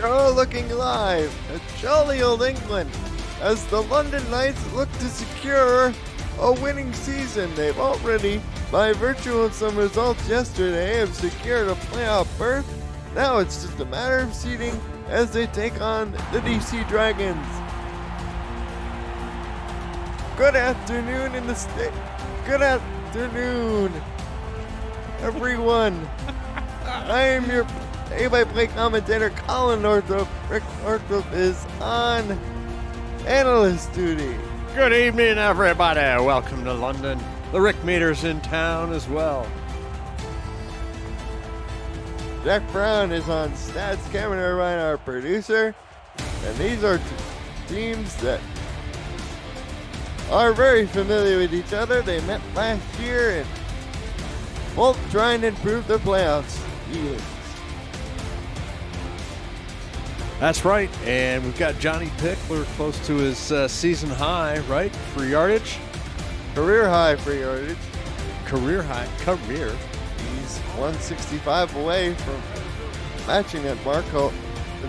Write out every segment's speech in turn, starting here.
are looking live at jolly old England as the London Knights look to secure a winning season. They've already, by virtue of some results yesterday, have secured a playoff berth. Now it's just a matter of seeding as they take on the DC Dragons. Good afternoon in the state. Good afternoon, everyone. I am your play-by-play commentator, Colin Northrop. Rick Northrop is on analyst duty. Good evening, everybody. Welcome to London. The Rick Meter's in town as well. Jack Brown is on stats. Cameron Irvine, our producer. And these are teams that are very familiar with each other. They met last year and both trying to improve their playoffs. That's right, and we've got Johnny Pickler close to his season high, right, for yardage? Career high for yardage. Career high, career. He's 165 away from matching that mark. How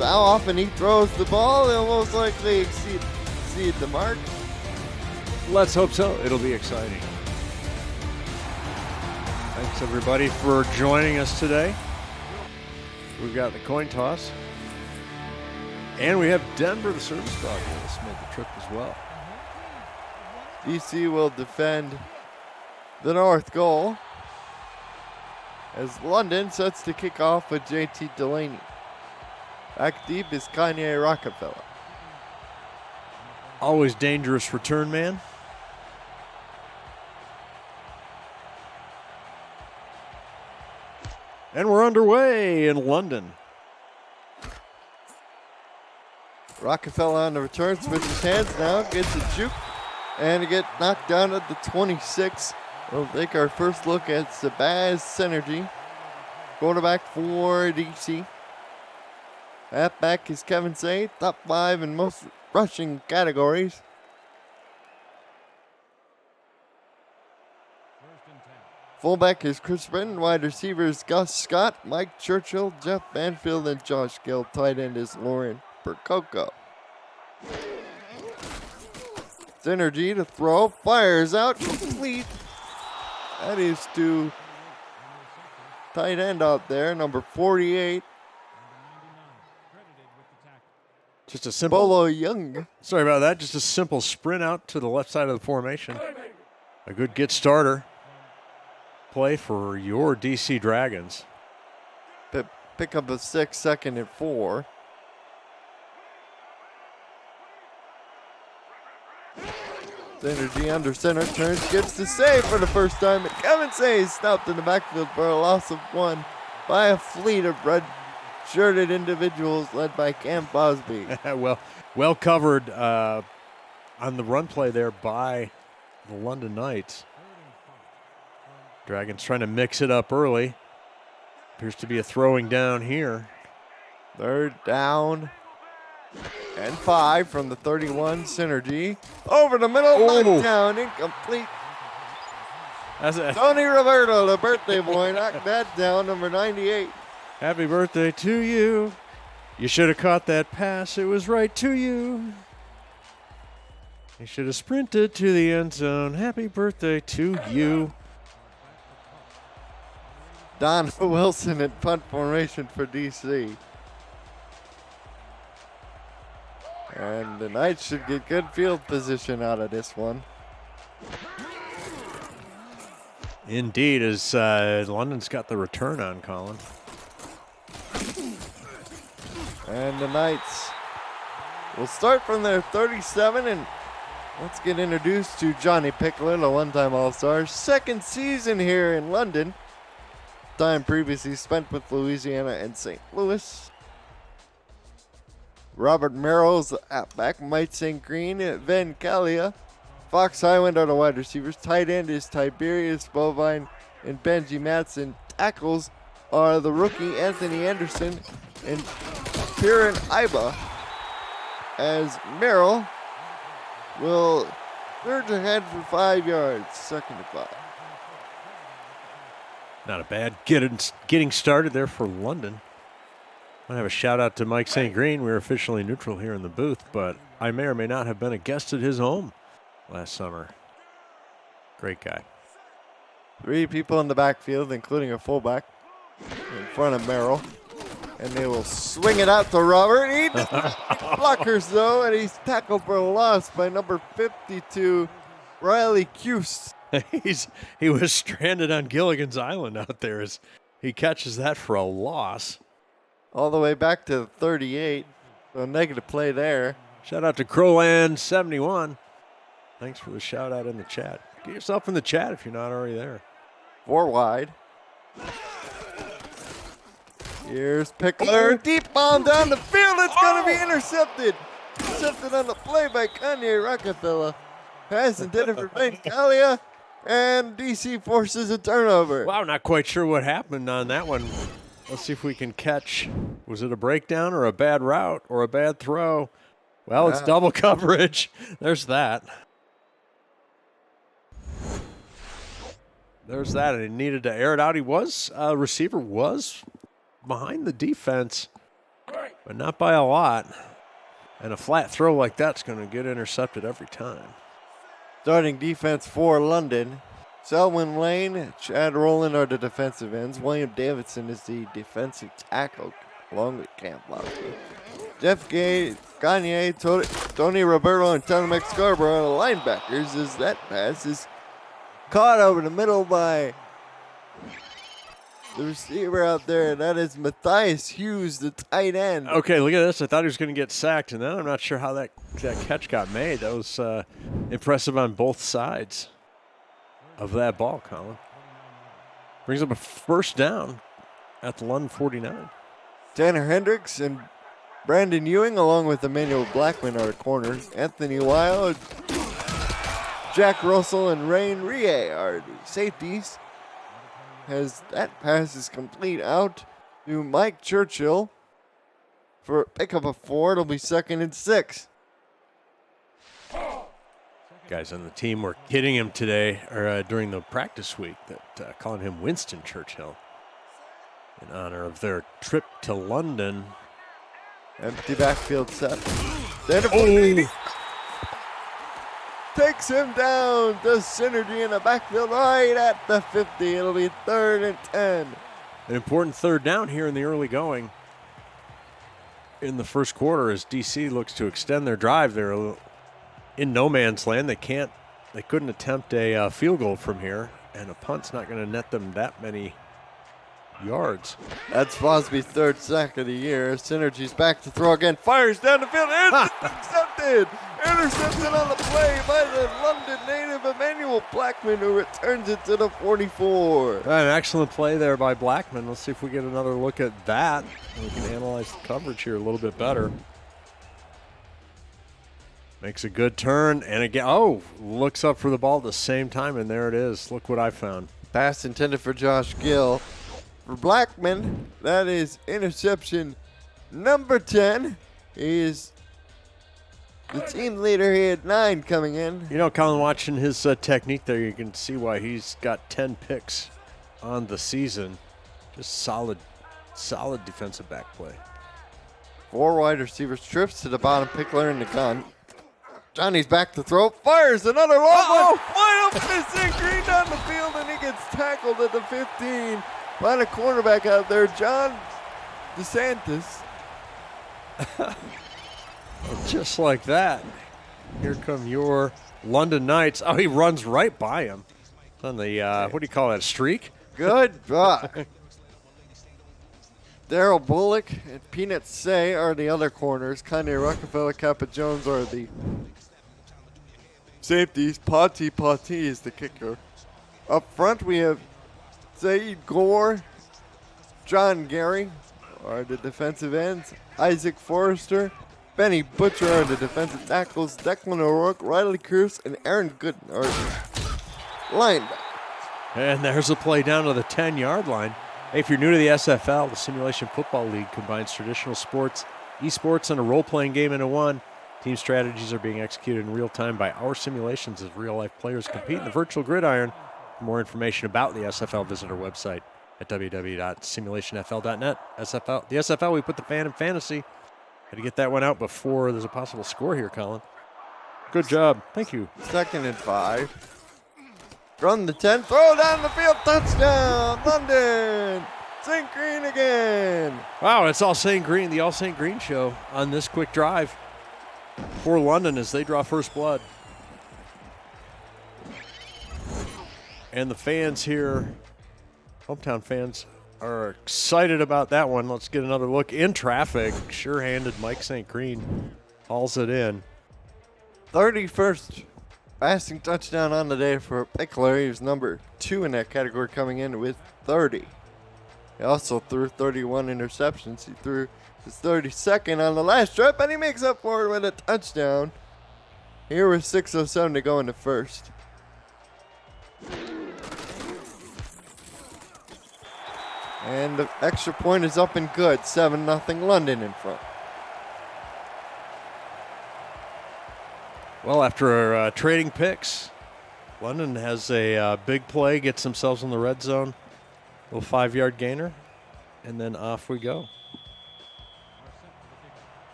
often he throws the ball, he'll most likely exceed the mark. Let's hope so. It'll be exciting. Thanks, everybody, for joining us today. We've got the coin toss. And we have Denver, the service dog, with us, made the trip as well. DC will defend the north goal as London sets to kick off with JT Delaney. Back deep is Kanye Rockefeller. Always dangerous return man. And we're underway in London. Rockefeller on the return, switches hands now, gets a juke, and get knocked down at the 26. We'll take our first look at Sabaz Synergy, quarterback for DC. Halfback is Kevin Say, top 5 in most rushing categories. Fullback is Chris Britton, wide receivers Gus Scott, Mike Churchill, Jeff Banfield, and Josh Gill. Tight end is Lauren Percoco. Synergy to throw, fires out, complete. That is to tight end out there, number 48. Just a simple Bolo Young. Sorry about that. Just a simple sprint out to the left side of the formation. A good get starter play for your DC Dragons. Pick up a 6, second and 4. Synergy under center, turns, gets the save for the first time. And Kevin Say stopped in the backfield for a loss of 1 by a fleet of red-shirted individuals led by Cam Bosby. well covered on the run play there by the London Knights. Dragons trying to mix it up early. Appears to be a throwing down here. Third down and 5 from the 31. Synergy over the middle, knockdown, incomplete. Tony Roberto, the birthday boy, knocked that down, number 98. Happy birthday to you. You should have caught that pass. It was right to you. You should have sprinted to the end zone. Happy birthday to you. Don Wilson in punt formation for DC. And the Knights should get good field position out of this one. Indeed, as London's got the return on, Colin. And the Knights will start from their 37, and let's get introduced to Johnny Pickler, the one-time All-Star. Second season here in London. Time previously spent with Louisiana and St. Louis. Robert Merrill's at back, Mike St. Green, Van Calia. Fox Highland are the wide receivers. Tight end is Tiberius Bovine and Benji Matson. Tackles are the rookie Anthony Anderson and Piran Iba, as Merrill will surge ahead for 5 yards, second to 5. Not a bad getting started there for London. I have a shout out to Mike St. Green. We're officially neutral here in the booth, but I may or may not have been a guest at his home last summer. Great guy. 3 people in the backfield, including a fullback in front of Merrill. And they will swing it out to Robert. He doesn't blockers, though, and he's tackled for a loss by number 52, Riley Cuse. He was stranded on Gilligan's Island out there as he catches that for a loss. All the way back to 38. So negative play there. Shout out to Crowland71. Thanks for the shout out in the chat. Get yourself in the chat if you're not already there. 4 wide. Here's Pickler. Deep bomb down the field. It's going to be intercepted. Intercepted on the play by Kanye Rockefeller. Pass intended for Ben Calia. And DC forces a turnover. Wow, not quite sure what happened on that one. Let's see if we can catch. Was it a breakdown or a bad route or a bad throw? Well, it's double coverage. There's that. There's that. And he needed to air it out. He was, receiver was behind the defense, but not by a lot. And a flat throw like that's going to get intercepted every time. Starting defense for London. Selwyn Lane, Chad Rowland are the defensive ends. William Davidson is the defensive tackle, along with Cam Lowry. Jeff Gay, Gagne, Tony Roberto, and Tony Scarborough are the linebackers as that pass is caught over the middle by the receiver out there. That is Matthias Hughes, the tight end. Okay, look at this. I thought he was going to get sacked, and then I'm not sure how that catch got made. That was impressive on both sides of that ball, Colin. Brings up a first down at the London 49. Tanner Hendricks and Brandon Ewing, along with Emmanuel Blackman, are the corners. Anthony Wild, Jack Russell, and Rain Rie are the safeties. As that pass is complete out to Mike Churchill for a pickup of 4. It'll be 2nd and 6. Guys on the team were kidding him today, or during the practice week, that calling him Winston Churchill in honor of their trip to London. Empty backfield set. Takes him down. Does synergy in the backfield right at the 50. It'll be 3rd and 10. An important third down here in the early going in the first quarter as DC looks to extend their drive. They're in no man's land. They couldn't attempt a field goal from here, and a punt's not going to net them that many yards. That's Fosby's 3rd sack of the year. Synergy's back to throw again. Fires down the field. Intercepted. Intercepted on the play by the London native Emmanuel Blackman, who returns it to the 44. An excellent play there by Blackman. Let's see if we get another look at that. We can analyze the coverage here a little bit better. Makes a good turn, and again, looks up for the ball at the same time, and there it is. Look what I found. Pass intended for Josh Gill. For Blackman, that is interception number 10. He is the team leader. He had 9 coming in. You know, Colin, watching his technique there, you can see why he's got 10 picks on the season. Just solid defensive back play. 4 wide receivers, trips to the bottom, Pickler in the gun. Johnny's back to throw, fires another long one. Wide open, St. Green down the field, and he gets tackled at the 15 by the cornerback out there, John DeSantis. Just like that. Here come your London Knights. Oh, he runs right by him. On the, what do you call that, a streak? Good block. Daryl Bullock and Peanut Say are the other corners. Kanye Rockefeller, Kappa Jones are the safeties. Pati is the kicker. Up front, we have Saeed Gore, John Gary are the defensive ends. Isaac Forrester, Benny Butcher are the defensive tackles. Declan O'Rourke, Riley Cruz, and Aaron Gooden are the linebackers. And there's a play down to the 10-yard line. Hey, if you're new to the SFL, the Simulation Football League combines traditional sports, esports, and a role-playing game into one. Team strategies are being executed in real time by our simulations as real-life players compete in the virtual gridiron. For more information about the SFL, visit our website, at www.simulationfl.net. SFL. The SFL, we put the fan in fantasy. Had to get that one out before there's a possible score here, Colin. Good job. Thank you. 2nd and 5. Run the 10, throw down the field, touchdown, London. St. Green again. Wow, it's All St. Green, the All St. Green show on this quick drive for London as they draw first blood. And the fans here, hometown fans, are excited about that one. Let's get another look in traffic. Sure-handed Mike St. Green hauls it in. 31st passing touchdown on the day for Pickler. He was number 2 in that category, coming in with 30. He also threw 31 interceptions. He threw his 32nd on the last trip, and he makes up for it with a touchdown. Here with 6:07 to go in the first. And the extra point is up and good. 7-0 London in front. Well, after trading picks, London has a big play, gets themselves in the red zone. Little 5-yard gainer, and then off we go.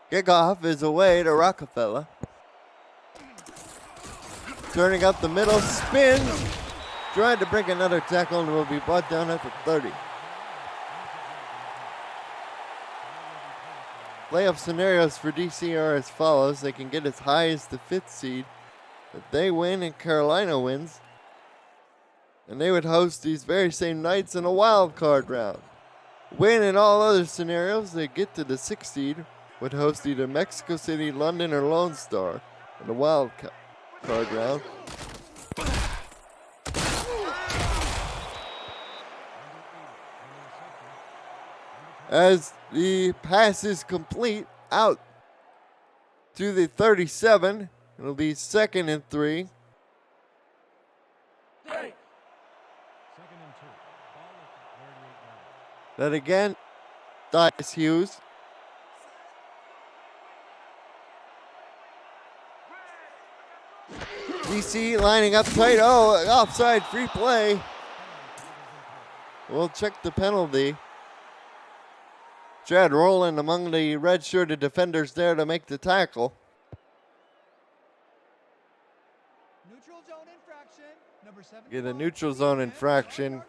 Kickoff is away to Rockefeller. Turning up the middle, spins. Tried to break another tackle and will be brought down at the 30. Playoff scenarios for DC are as follows. They can get as high as the 5th seed. If they win and Carolina wins, and they would host these very same Knights in a wild card round. Win in all other scenarios, they get to the 6th seed, would host either Mexico City, London, or Lone Star in the wild card round. As the pass is complete out to the 37, it'll be 2nd and 3. That again, Dice Hughes. DC lining up tight. Oh, offside, free play. We'll check the penalty. Chad Rowland among the red-shirted defenders there to make the tackle. Neutral zone infraction, number 7. Get a neutral zone infraction.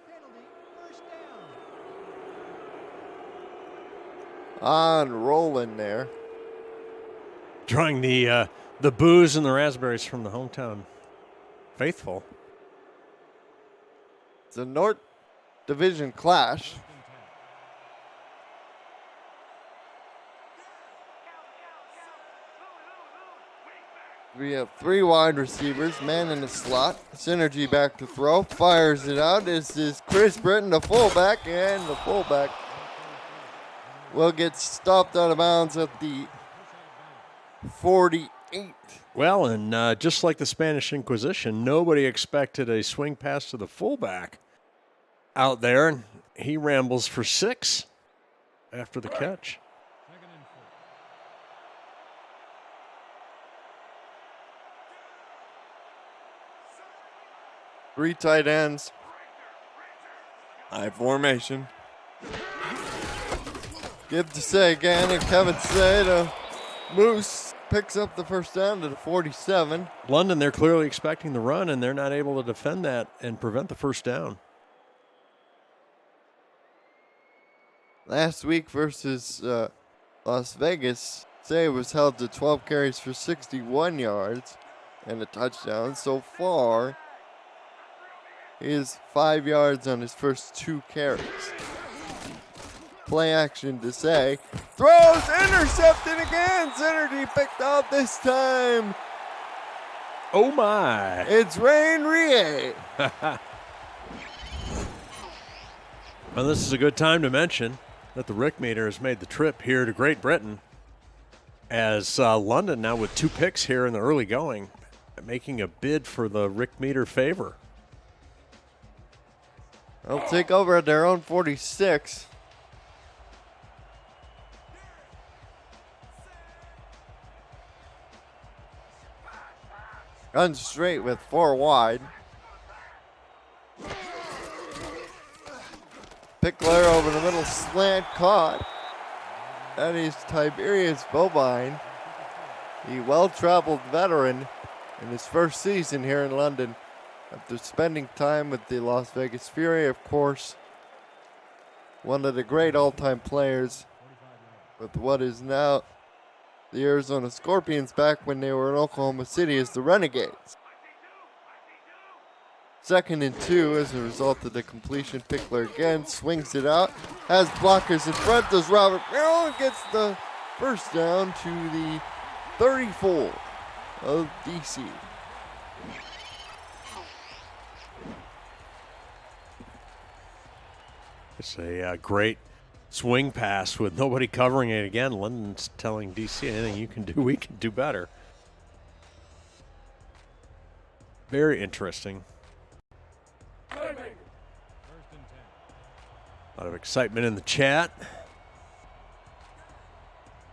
On Rowland there. Drawing the boos and the raspberries from the hometown faithful. It's a North Division clash. We have 3 wide receivers, man in the slot. Synergy back to throw, fires it out. This is Chris Britton, the fullback, and the fullback will get stopped out of bounds at the 48. Well, and just like the Spanish Inquisition, nobody expected a swing pass to the fullback out there, and he rambles for 6 after the catch. 3 tight ends. High formation. Give to Say again, and Kevin Say to Moose picks up the first down to the 47. London, they're clearly expecting the run, and they're not able to defend that and prevent the first down. Last week versus Las Vegas, Say was held to 12 carries for 61 yards and a touchdown. So far, he is 5 yards on his first 2 carries. Play action to Say. Throws, intercepted again. Synergy picked out this time. Oh my. It's Rain Rie. Well, this is a good time to mention that the Rick Meter has made the trip here to Great Britain, as London now with 2 picks here in the early going, making a bid for the Rick Meter favor. They'll take over at their own 46. Runs straight with 4 wide. Pickler over the middle, slant caught. That is Tiberius Bovine, the well-traveled veteran in his first season here in London. After spending time with the Las Vegas Fury, of course, one of the great all-time players with what is now the Arizona Scorpions back when they were in Oklahoma City as the Renegades. 2nd and 2 as a result of the completion. Pickler again swings it out, has blockers in front, does Robert Merrill, and gets the first down to the 34 of DC. It's a great swing pass with nobody covering it again. London's telling DC, anything you can do, we can do better. Very interesting. A lot of excitement in the chat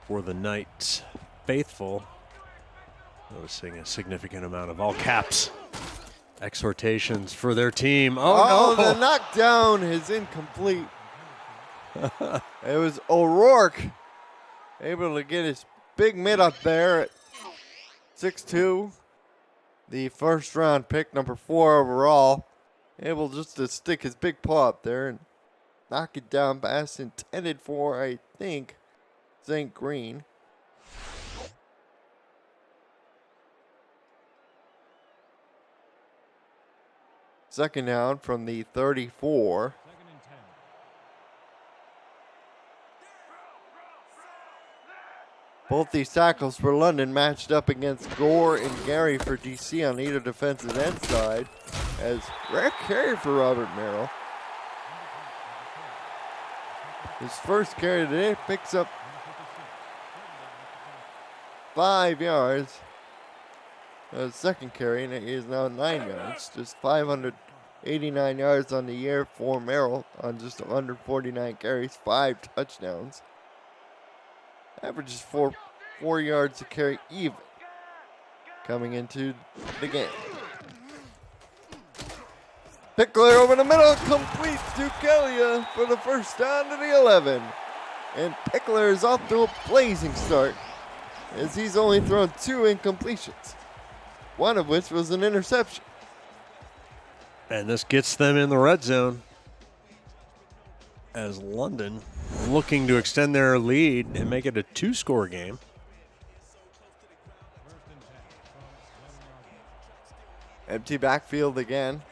for the Knights faithful. Noticing a significant amount of all caps exhortations for their team. Oh, no. The knockdown is incomplete. It was O'Rourke able to get his big mid up there at 6'2". The first round pick, number 4 overall. Able just to stick his big paw up there and knock it down. Pass intended for, I think, St. Green. Second down from the 34. Both these tackles for London matched up against Gore and Gary for DC on either defensive end side. As rare carry for Robert Merrill. His first carry today picks up 5 yards. Second carry, and he is now 9 yards. Just 589 yards on the year for Merrill on just 149 carries, 5 touchdowns. Averages 4 yards a carry even coming into the game. Pickler over the middle, complete to Kelly for the first down to the 11. And Pickler is off to a blazing start as he's only thrown 2 incompletions, one of which was an interception. And this gets them in the red zone as London looking to extend their lead and make it a 2-score game. Empty backfield again.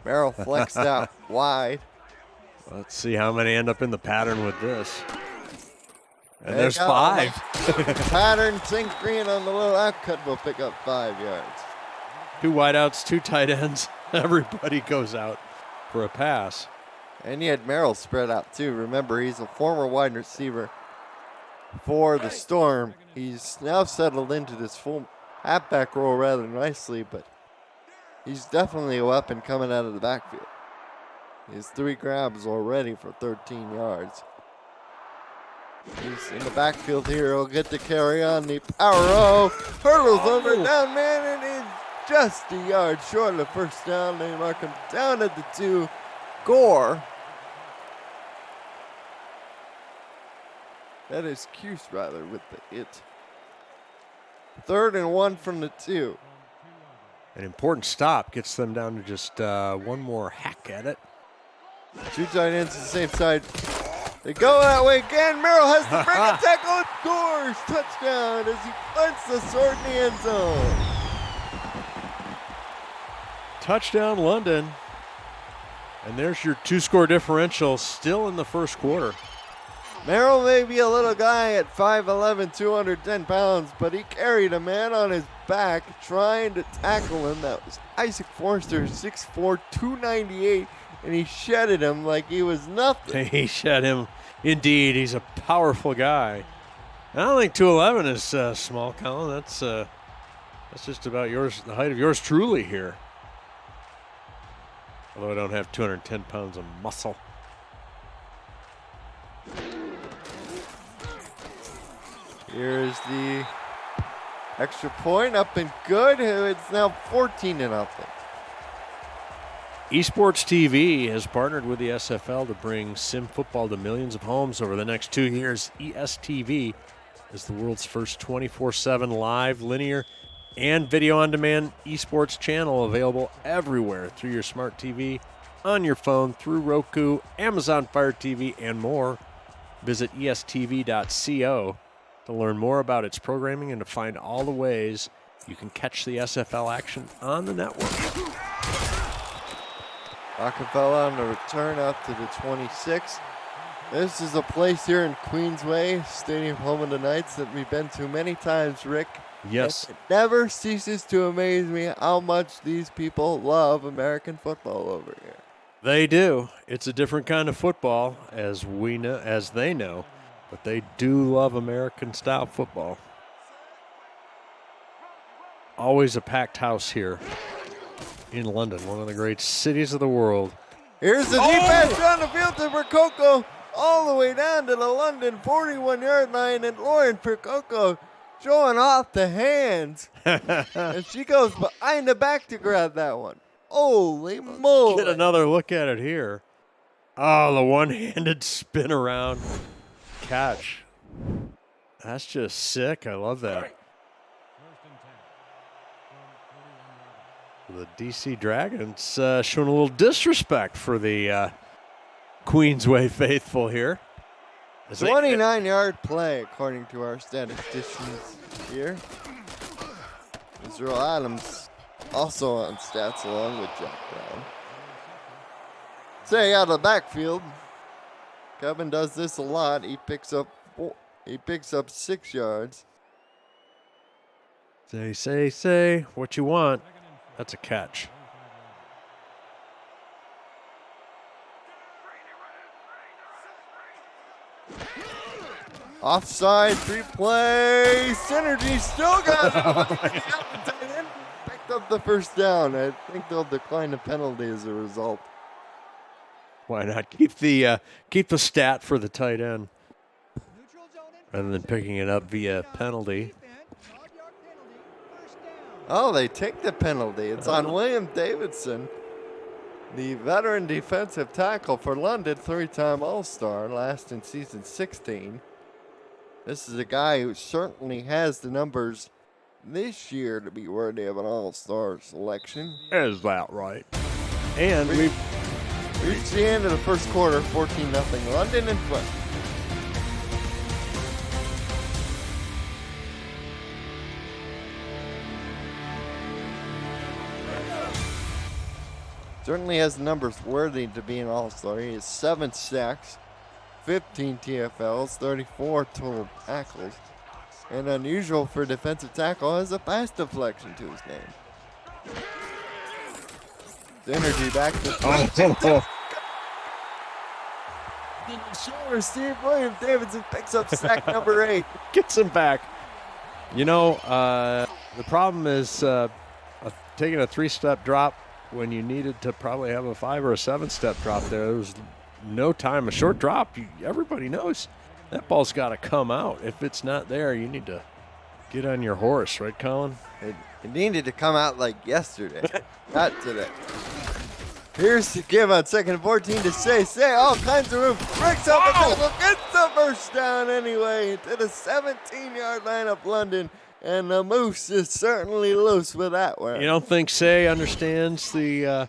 Merrill flexed out wide. Let's see how many end up in the pattern with this. And They there's got 5. Pattern, St. Green on the little outcut will pick up 5 yards. 2 wideouts, 2 tight ends. Everybody goes out for a pass. And he had Merrill spread out too. Remember, he's a former wide receiver for the Storm. He's now settled into this full halfback role rather nicely, but he's definitely a weapon coming out of the backfield. He has 3 grabs already for 13 yards. He's in the backfield here. He'll get the carry on the power row. Hurdles over down man and is just a yard short of the first down. They mark him down at the 2. Gore. That is Cuse rather with the hit. 3rd and 1 from the 2. An important stop gets them down to just one more hack at it. 2 tight ends on the same side. They go that way again. Merrill has to bring a tackle and scores. Touchdown as he plants the sword in the end zone. Touchdown London. And there's your 2-score differential still in the first quarter. Merrill may be a little guy at 5'11", 210 pounds, but he carried a man on his back trying to tackle him. That was Isaac Forster, 6'4", 298, and he shedded him like he was nothing. He shed him. Indeed, he's a powerful guy. I don't think 211 is small, Colin. That's just about yours, the height of yours truly here. Although I don't have 210 pounds of muscle. Here's the Extra point up and good. It's now 14-0. Esports TV has partnered with the SFL to bring sim football to millions of homes over the next 2 years. ESTV is the world's first 24/7 live, linear, and video-on-demand esports channel available everywhere through your smart TV, on your phone, through Roku, Amazon Fire TV, and more. Visit estv.co to learn more about its programming and to find all the ways you can catch the SFL action on the network. Rockefeller on the return out to the 26. This is a place here in Queensway, Stadium Home of the Knights, that we've been to many times, Rick. Yes. And it never ceases to amaze me how much these people love American football over here. They do. It's a different kind of football, as we know, as they know, but they do love American-style football. Always a packed house here in London, one of the great cities of the world. Here's the deep pass down the field to Percoco, all the way down to the London 41-yard line, and Lauren Percoco showing off the hands. And she goes behind the back to grab that one. Holy moly. Get another look at it here. Oh, the one-handed spin around catch. That's just sick. I love that. The DC Dragons showing a little disrespect for the Queensway faithful here. 29-yard play, according to our statisticians here. Israel Adams also on stats along with Jack Brown. Say out of the backfield. Kevin does this a lot. He picks up 6 yards. Say what you want. That's a catch. Offside, 3-play, synergy, still got it. Picked up the first down. I think they'll decline the penalty as a result. Why not keep the stat for the tight end Neutral zone rather than picking it up via penalty? Oh, they take the penalty. It's on William Davidson, the veteran defensive tackle for London, 3-time All-Star, last in season 16. This is a guy who certainly has the numbers this year to be worthy of an All-Star selection. Is that right? And we've reached the end of the first quarter, 14-0 London in front. Certainly has the numbers worthy to be an All-Star. He has 7 sacks, 15 TFLs, 34 total tackles, and unusual for defensive tackle, has a pass deflection to his name. Synergy back to receive. William Davidson picks up sack number 8. gets him back. You know, the problem is taking a 3-step drop when you needed to probably have a 5 or a 7-step drop there. There was no time. A short drop, everybody knows that ball's got to come out. If it's not there, you need to get on your horse, right, Colin? It needed to come out like yesterday, not today. Here's the give on 2nd and 14 to say all kinds of room. Breaks up a tackle, gets the first down anyway to the 17-yard line of London. And the Moose is certainly loose with that one. You don't think Say understands the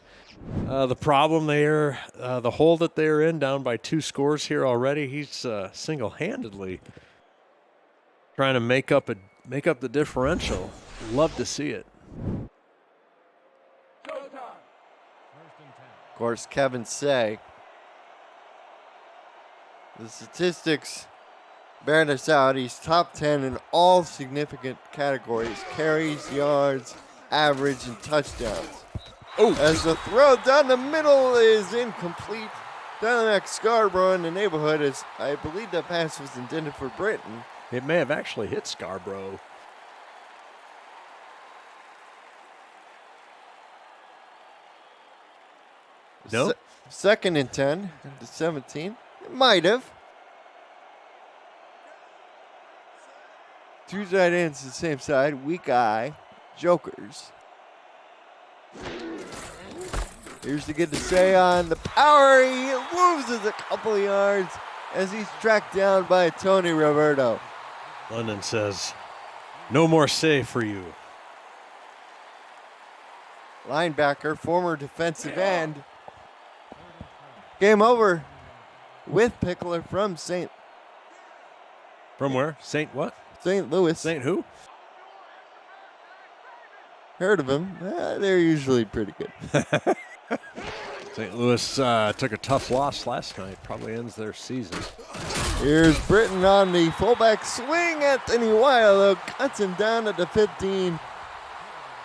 problem there, the hole that they're in, down by 2 scores here already? He's single-handedly trying to make up the differential. Love to see it. Of course, Kevin Say. The statistics bear this out. He's top 10 in all significant categories: carries, yards, average, and touchdowns. Oh. As the throw down the middle is incomplete. Dynamic Scarborough in the neighborhood, as I believe that pass was intended for Britain. It may have actually hit Scarborough. No? 2nd and 10 to 17. It might have. Two tight ends to the same side. Weak eye. Jokers. Here's to get to say on the power. He loses a couple of yards as he's tracked down by Tony Roberto. London says, no more save for you. Linebacker, former defensive end. Game over with Pickler from St. From where? St. what? St. Louis. St. who? Heard of him. They're usually pretty good. St. Louis took a tough loss last night. Probably ends their season. Here's Britton on the fullback swing. Anthony Weil cuts him down at the 15.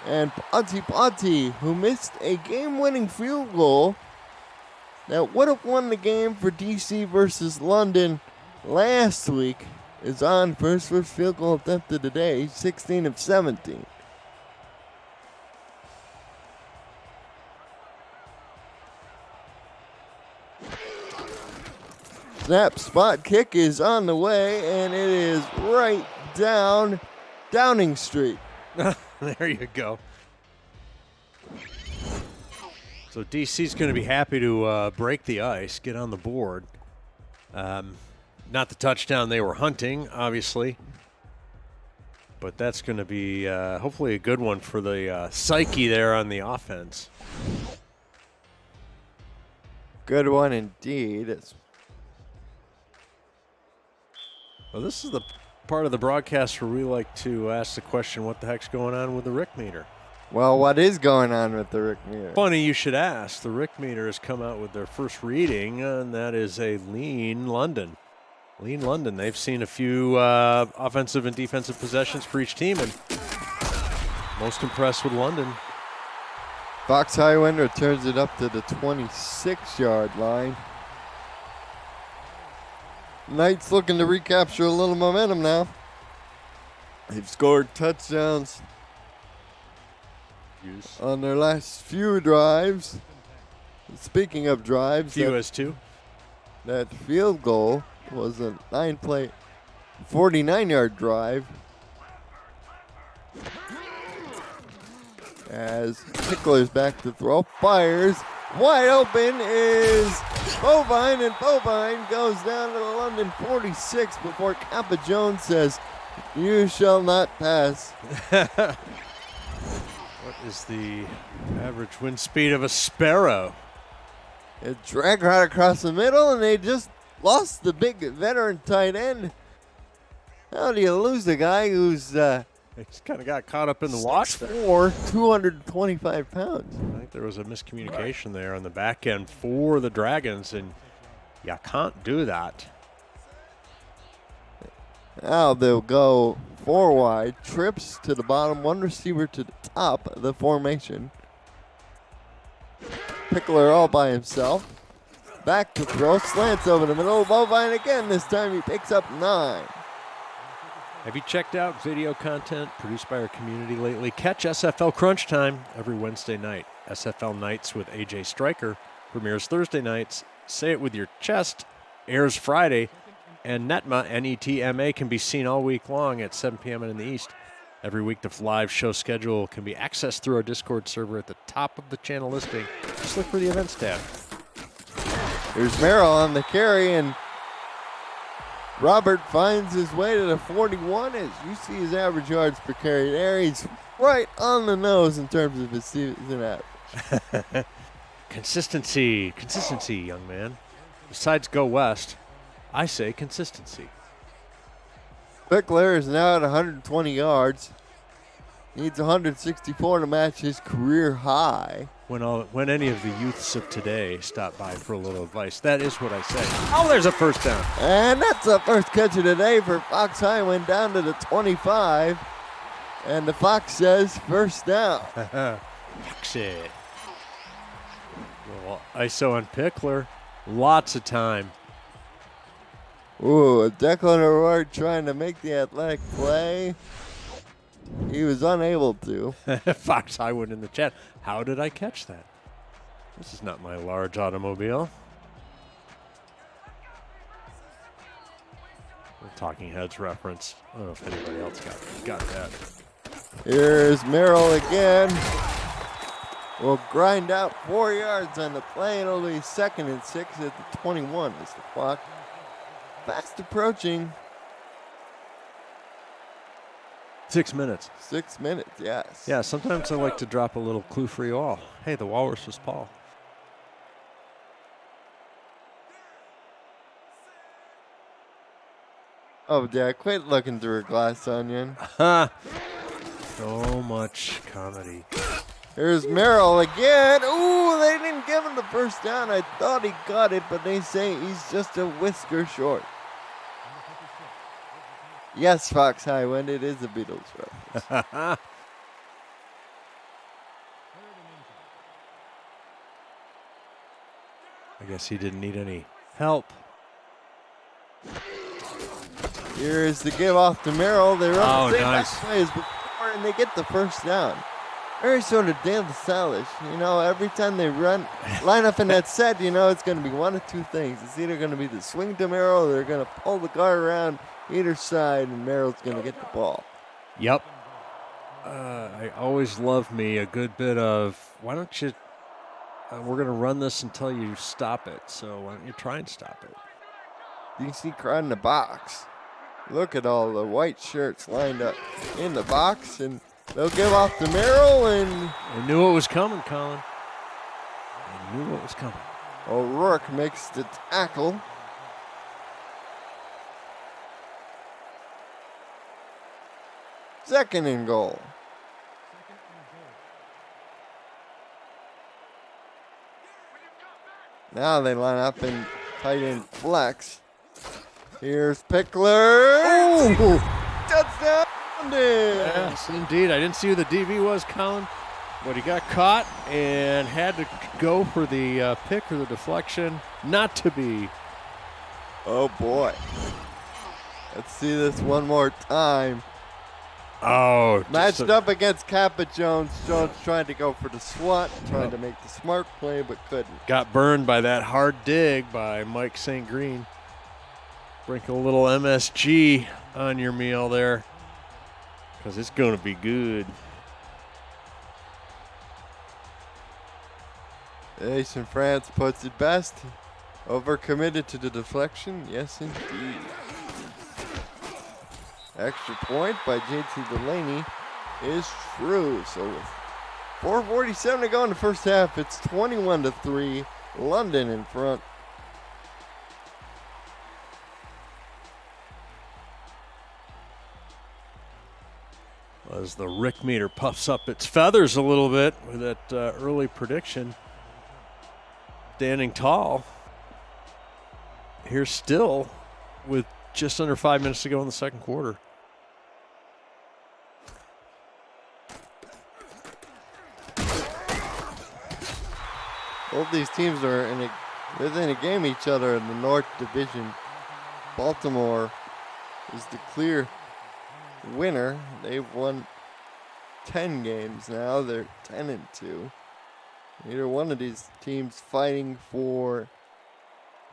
And Ponti, who missed a game-winning field goal that would have won the game for DC versus London last week, is on first field goal attempted today, 16 of 17. Snap, spot kick is on the way, and it is right down Downing Street. There you go. So DC's going to be happy to break the ice, get on the board. Not the touchdown they were hunting, obviously. But that's going to be hopefully a good one for the psyche there on the offense. Good one indeed. Well, this is the part of the broadcast where we like to ask the question, what the heck's going on with the Rick meter? Well, what is going on with the Rick meter? Funny you should ask. The Rick meter has come out with their first reading, and that is a lean London. Lean London. They've seen a few offensive and defensive possessions for each team, and most impressed with London. Fox Highwind turns it up to the 26-yard line. Knights looking to recapture a little momentum now. They've scored touchdowns on their last few drives. Speaking of drives, Few as two. that field goal was a 9-play, 49-yard drive. As Pickler's back to throw, fires. Wide open is Bovine, and Bovine goes down to the London 46 before Kappa Jones says, "You shall not pass." What is the average wind speed of a sparrow? It dragged right across the middle, and they just lost the big veteran tight end. How do you lose a guy who's He just kind of got caught up in the wash there. 6'4", 225 pounds? I think there was a miscommunication there on the back end for the Dragons, and you can't do that. Now they'll go 4 wide, trips to the bottom, one receiver to the top of the formation. Pickler all by himself. Back to throw, slants over the middle. Bovine again, this time he picks up 9. Have you checked out video content produced by our community lately? Catch SFL Crunch Time every Wednesday night. SFL Nights with AJ Stryker premieres Thursday nights. Say it with your chest airs Friday. And NETMA, N-E-T-M-A, can be seen all week long at 7 p.m. in the East. Every week, the live show schedule can be accessed through our Discord server at the top of the channel listing. Just look for the events tab. Here's Merrill on the carry, and Robert finds his way to the 41. As you see his average yards per carry there, he's right on the nose in terms of his season average. Consistency, young man. Besides go west, I say consistency. Pickler is now at 120 yards. Needs 164 to match his career high. When any of the youths of today stop by for a little advice, that is what I say. Oh, there's a first down. And that's the first catch of the day for Fox Highwind down to the 25. And the Fox says first down. Foxy. Well, ISO on Pickler. Lots of time. Ooh, Declan O'Rourke trying to make the athletic play. He was unable to. Fox Highwood in the chat. How did I catch that? This is not my large automobile. Talking Heads reference. I don't know if anybody else got that. Here's Merrill again. Will grind out 4 yards on the play. It'll be 2nd and 6 at the 21 as the clock fast approaching. 6 minutes. 6 minutes, yes. Yeah, sometimes I like to drop a little clue for you all. Hey, the walrus was Paul. Oh, Dad, quit looking through a glass onion. Ha! So much comedy. Here's Merrill again. Ooh, they didn't give him the first down. I thought he got it, but they say he's just a whisker short. Yes, Fox Highwind, it is a Beatles reference. I guess he didn't need any help. Here's the give off to Merrill. They run the same nice. back plays before, and they get the first down. Very sort of Dan Salish. You know, every time they line up in that set, you know it's going to be one of two things. It's either going to be the swing to Merrill, or they're going to pull the guard around either side, and Merrill's going to get the ball. Yep. I always love me a good bit of, why don't you, we're going to run this until you stop it, so why don't you try and stop it? You can see crowd in the box. Look at all the white shirts lined up in the box, and they'll give off to Merrill, and I knew it was coming, Colin. I knew it was coming. O'Rourke makes the tackle. Second and goal. Now they line up in tight end flex. Here's Pickler. Oh! Touchdown! Yes, indeed. I didn't see who the DB was, Colin, but he got caught and had to go for the pick or the deflection. Not to be. Oh boy. Let's see this one more time. Oh, Matched up against Kappa Jones. Jones trying to go for the swat, trying to make the smart play, but couldn't. Got burned by that hard dig by Mike St. Green. Sprinkle a little MSG on your meal there, because it's going to be good. Ace in France puts it best. Overcommitted to the deflection. Yes, indeed. Extra point by JT Delaney is true. So with 4:47 to go in the first half, it's 21-3. London in front. As the Rick meter puffs up its feathers a little bit with that early prediction. Standing tall. Here still with just under 5 minutes to go in the second quarter. Both these teams are within a game of each other in the North Division. Baltimore is the clear winner. They've won 10 games now. They're 10-2. Neither one of these teams fighting for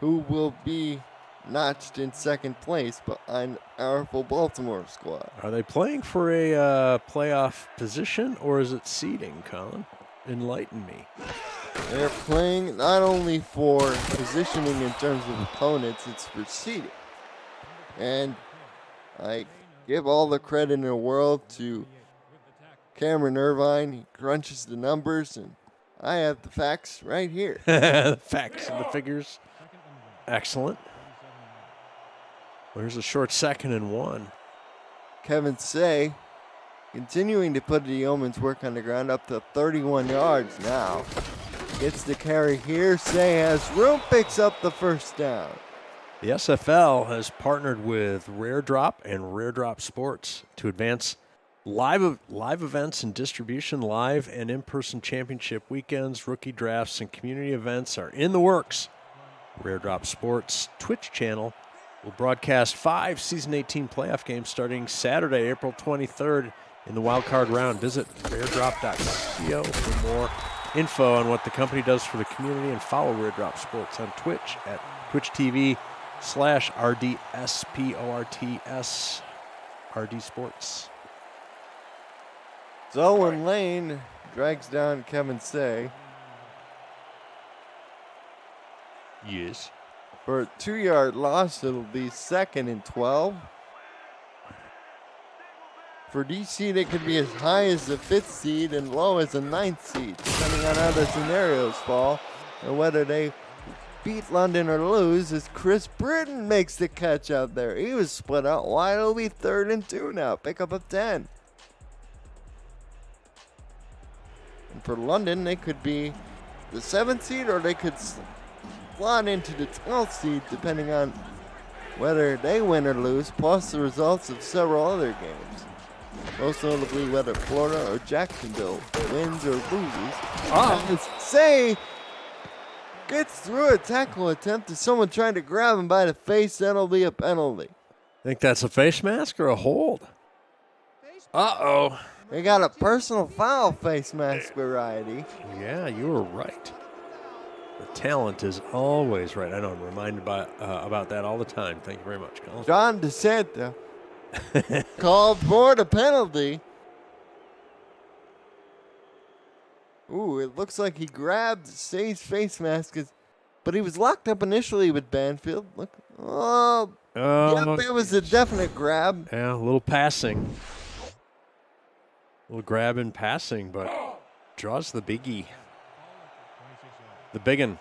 who will be notched in second place behind the powerful Baltimore squad. Are they playing for a playoff position, or is it seeding, Colin? Enlighten me. They're playing not only for positioning in terms of opponents, it's for seeding. And I give all the credit in the world to Cameron Irvine. He crunches the numbers, and I have the facts right here. The facts and the figures. Excellent. Well, here's a short 2nd and 1. Kevin Say continuing to put the yeoman's work on the ground up to 31 yards now. Gets the carry here. Say has room, picks up the first down. The SFL has partnered with Rare Drop and Rare Drop Sports to advance live events and distribution. Live and in-person championship weekends, rookie drafts, and community events are in the works. Rare Drop Sports Twitch channel will broadcast 5 Season 18 playoff games starting Saturday, April 23rd in the wild card round. Visit raredrop.co for more info on what the company does for the community, and follow Rare Drop Sports on Twitch at Twitch TV /RDSPORTS RD Sports. Owen Lane drags down Kevin Say Yes. for a 2-yard loss. It'll be 2nd and 12. For DC, they could be as high as the 5th seed and low as the 9th seed, depending on how the scenarios fall and whether they beat London or lose, as Chris Britton makes the catch out there. He was split out wide. It'll be 3rd and 2 now. Pickup of 10. And for London, they could be the 7th seed or they could slot into the 12th seed, depending on whether they win or lose, plus the results of several other games. Most notably whether Florida or Jacksonville wins or loses. And Say gets through a tackle attempt to someone trying to grab him by the face. That'll be a penalty. Think that's a face mask or a hold? Uh-oh. They got a personal foul face mask variety. Yeah, you were right. The talent is always right. I know, I'm reminded about that all the time. Thank you very much, Colin. John DeSanta called for the penalty. Ooh, it looks like he grabbed Say's face mask, but he was locked up initially with Banfield. Look, yep, it was a definite grab. Yeah, a little passing. A little grab and passing, but draws the biggie. The biggin.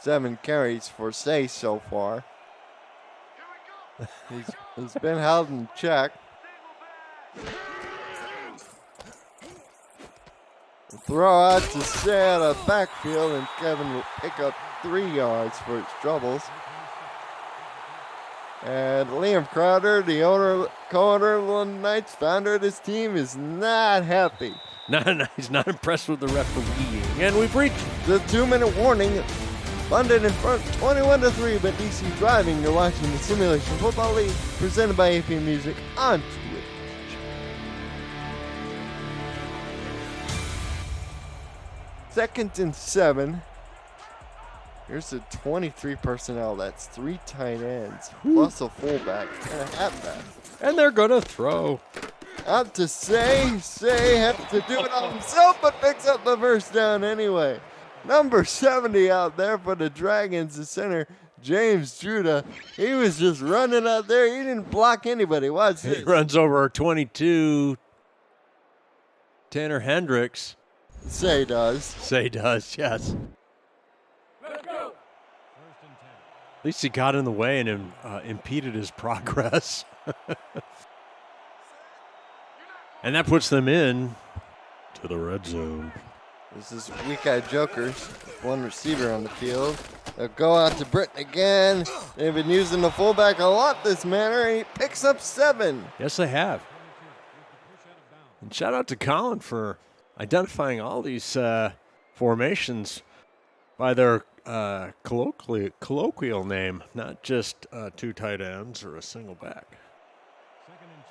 7 carries for Say so far. He's been held in check. Throw out to Say out of backfield, and Kevin will pick up 3 yards for his troubles. And Liam Crowder, the co-owner of the London Knights, founder of this team, is not happy. No, he's not impressed with the refereeing. And we've reached the 2-minute warning. London in front 21-3, but DC driving. You're watching the Simulation Football League presented by AP Music on Twitch. Second and 7. Here's the 23 personnel. That's 3 tight ends, plus a fullback and a halfback. And they're going to throw. Out to Say. Say has to do it all himself, but picks up the first down anyway. Number 70 out there for the Dragons, the center, James Judah. He was just running out there. He didn't block anybody. Watch this. He runs over 22, Tanner Hendricks. Say does. Say does, yes. Let's go. At least he got in the way and impeded his progress. And that puts them in to the red zone. This is weak-eyed jokers. One receiver on the field. They'll go out to Britton again. They've been using the fullback a lot this manner. He picks up 7. Yes, they have. And shout out to Colin for identifying all these formations by their colloquial name, not just 2 tight ends or a single back.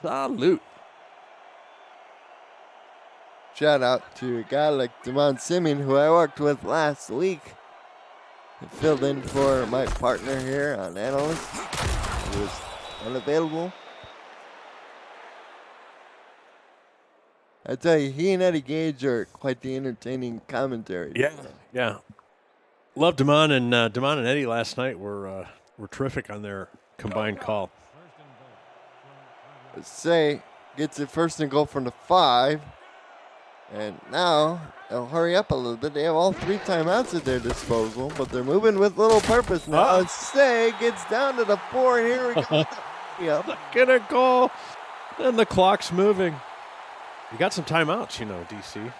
Salute. Shout out to a guy like Damon Simeon, who I worked with last week. He filled in for my partner here on Analyst. He was unavailable. I tell you, he and Eddie Gage are quite the entertaining commentary. Yeah. Loved Damon and Eddie last night were terrific on their combined call. Say gets it 1st and goal from the 5. And now they'll hurry up a little bit. They have all 3 timeouts at their disposal, but they're moving with little purpose now. And Say gets down to the 4, and here we go. Yep. Get a goal. And the clock's moving. You got some timeouts, DC.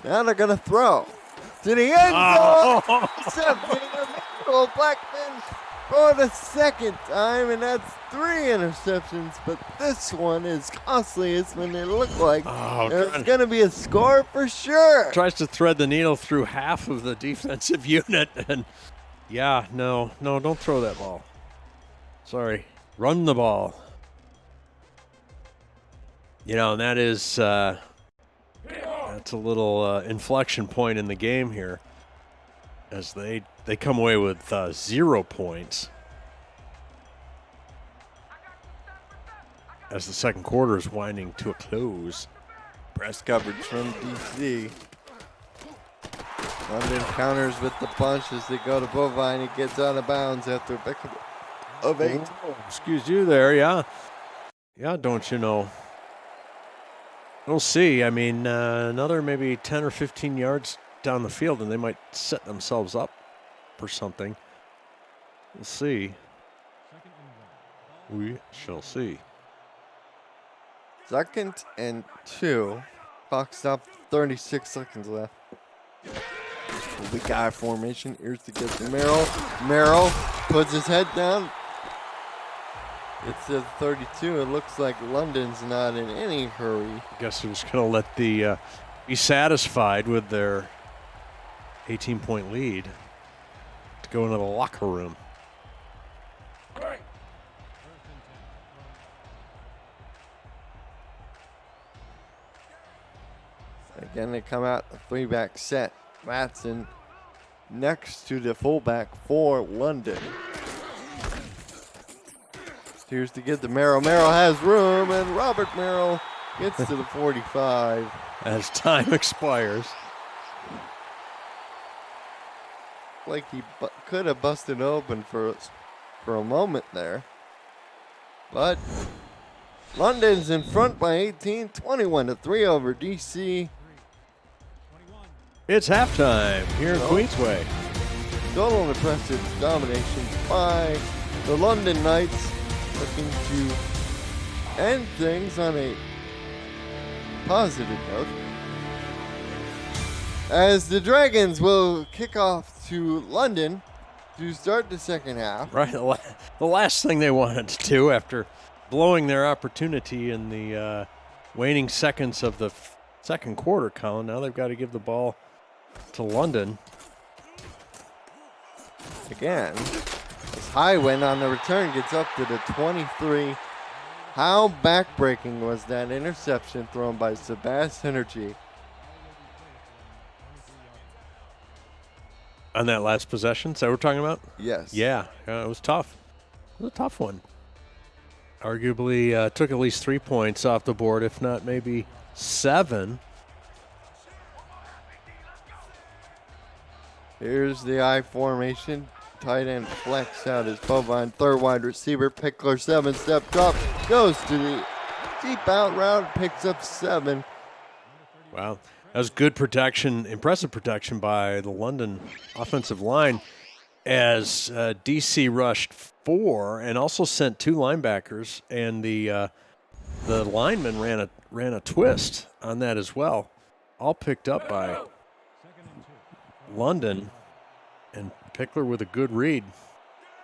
Now they're going to throw to the end zone. Interception. Blackman for the 2nd time, and that's 3 interceptions, but this one is costly. It's when they look like there's going to be a score for sure. Tries to thread the needle through half of the defensive unit, and no, don't throw that ball. Sorry, run the ball. And that is that's a little inflection point in the game here, as they they come away with 0 points as the second quarter is winding to a close. Press coverage from DC. London counters with the punch as they go to Bovine. He gets out of bounds after a pick of 8. Oh, excuse you there, yeah. Yeah, don't you know? We'll see. I mean, another maybe 10 or 15 yards down the field, and they might set themselves up for something. We'll see. We shall see. 2nd and 2. Clock stop, 36 seconds left. The guy formation. Here's to get to Merrill. Merrill puts his head down. It's a 32. It looks like London's not in any hurry. I guess he was going to let the be satisfied with their 18-point lead to go into the locker room. Again, they come out a 3-back set. Matson next to the fullback for London. Here's to get to Merrill. Merrill has room, and Robert Merrill gets to the 45. As time expires. Like he could have busted open for a moment there. But London's in front by 18, 21-3 over DC. It's halftime here in Queensway. Total impressive domination by the London Knights, looking to end things on a positive note, as the Dragons will kick off to London to start the second half. Right, the last thing they wanted to do after blowing their opportunity in the waning seconds of the second quarter, Colin. Now they've got to give the ball to London. Again, as Highwind on the return gets up to the 23. How backbreaking was that interception thrown by Sebastian Synergy? On that last possession, is that what we're talking about? Yes. Yeah, it was tough. It was a tough one. Arguably took at least 3 points off the board, if not maybe 7. Here's the I formation. Tight end flex out his Bovine. Third wide receiver. Pickler 7-step drop. Goes to the deep out route. Picks up 7. Wow. That was good protection, impressive protection by the London offensive line as DC rushed 4 and also sent 2 linebackers, and the lineman ran a twist on that as well. All picked up by London, and Pickler with a good read.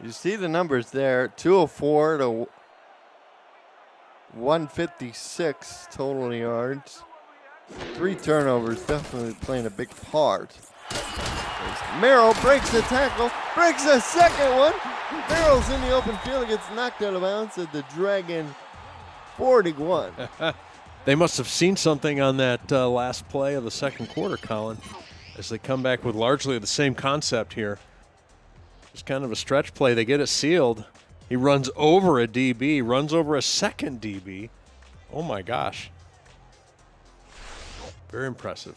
You see the numbers there. 204 to 156 total yards. 3 turnovers, definitely playing a big part. Merrill breaks the tackle, breaks a second one. Merrill's in the open field, gets knocked out of bounds at the Dragon 41. They must have seen something on that last play of the second quarter, Colin, as they come back with largely the same concept here. It's kind of a stretch play. They get it sealed. He runs over a DB, runs over a second DB. Oh, my gosh. Very impressive.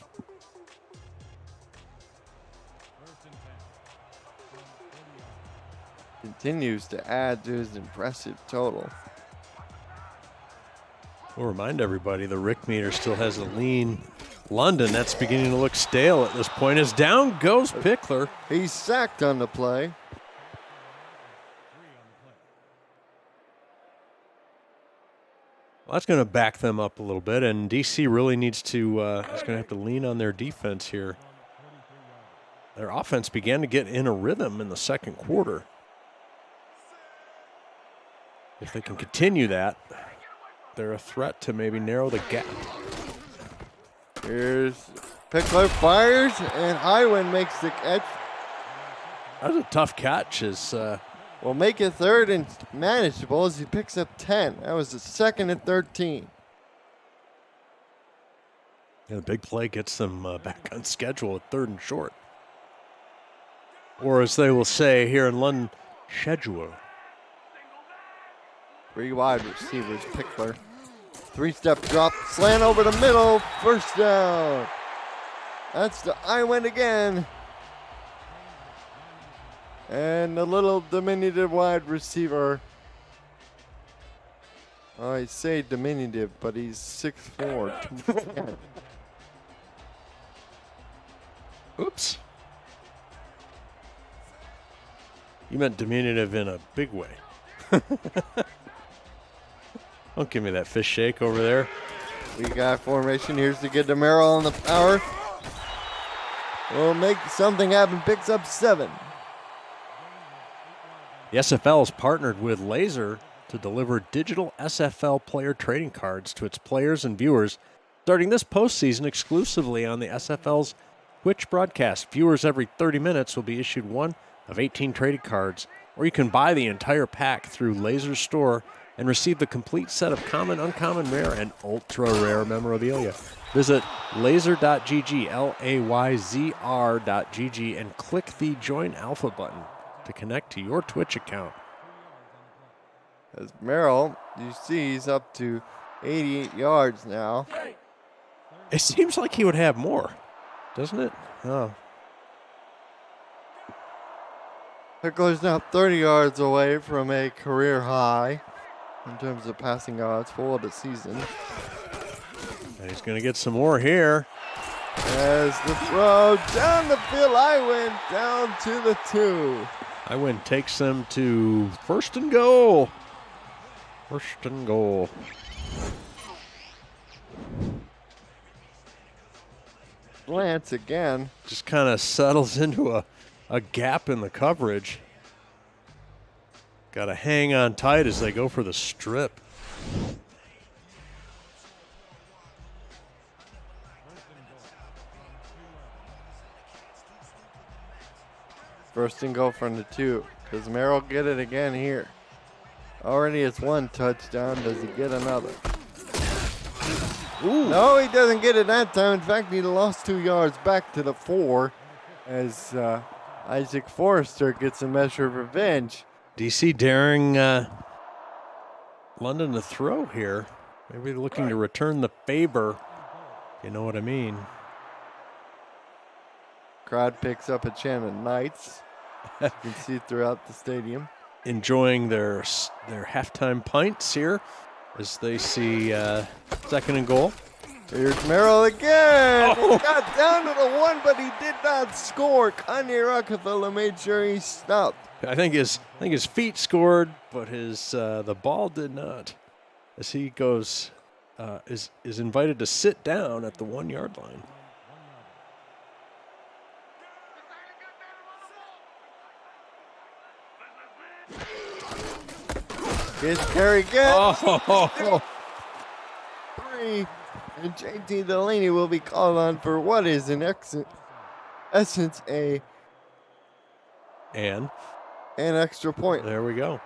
Continues to add to his impressive total. We'll remind everybody the Rick meter still has a lean. London, that's beginning to look stale at this point, as down goes Pickler. He's sacked on the play. Well, that's going to back them up a little bit, and DC really needs to, is going to have to lean on their defense here. Their offense began to get in a rhythm in the second quarter. If they can continue that, they're a threat to maybe narrow the gap. Here's Pickler, fires, and Highwind makes the catch. That was a tough catch. Will make it third and manageable as he picks up 10. That was the 2nd and 13. The big play gets them back on schedule at 3rd and short. Or as they will say here in London, schedule. 3 wide receivers, Pickler. 3-step drop, slant over the middle, first down. That's the I went again. And a little diminutive wide receiver. Oh, I say diminutive, but he's 6'4". Oops. You meant diminutive in a big way. Don't give me that fish shake over there. We got formation. Here's to get DeMero on the power. Will make something happen. Picks up 7. The SFL has partnered with Laser to deliver digital SFL player trading cards to its players and viewers starting this postseason exclusively on the SFL's Twitch broadcast. Viewers every 30 minutes will be issued one of 18 traded cards, or you can buy the entire pack through Laser's store and receive the complete set of common, uncommon, rare, and ultra-rare memorabilia. Visit laser.gg, Layzr.gg, and click the Join Alpha button to connect to your Twitch account. As Merrill, you see he's up to 88 yards now. It seems like he would have more, doesn't it? Oh. Pickler's now 30 yards away from a career high in terms of passing yards for the season. And he's going to get some more here. As the throw down the field, I went down to the 2. Iwin takes them to first and goal. First and goal. Lance again. Just kind of settles into a gap in the coverage. Got to hang on tight as they go for the strip. First and goal from the 2. Does Merrill get it again here? Already it's 1 touchdown. Does he get another? Ooh. No, he doesn't get it that time. In fact, he lost 2 yards back to the 4 as Isaac Forrester gets a measure of revenge. DC daring London to throw here. Maybe looking to return the favor. You know what I mean. Crowd picks up a chant of Knights. You can see it throughout the stadium. Enjoying their halftime pints here as they see second and goal. Here's Merrill again. Oh. He got down to the 1, but he did not score. Kanye Rockefeller made sure he stopped. I think his feet scored, but his the ball did not. As he goes, is invited to sit down at the 1 yard line. Here's Kerry again. Oh. 3. And JT Delaney will be called on for what is in essence an extra point. There we go.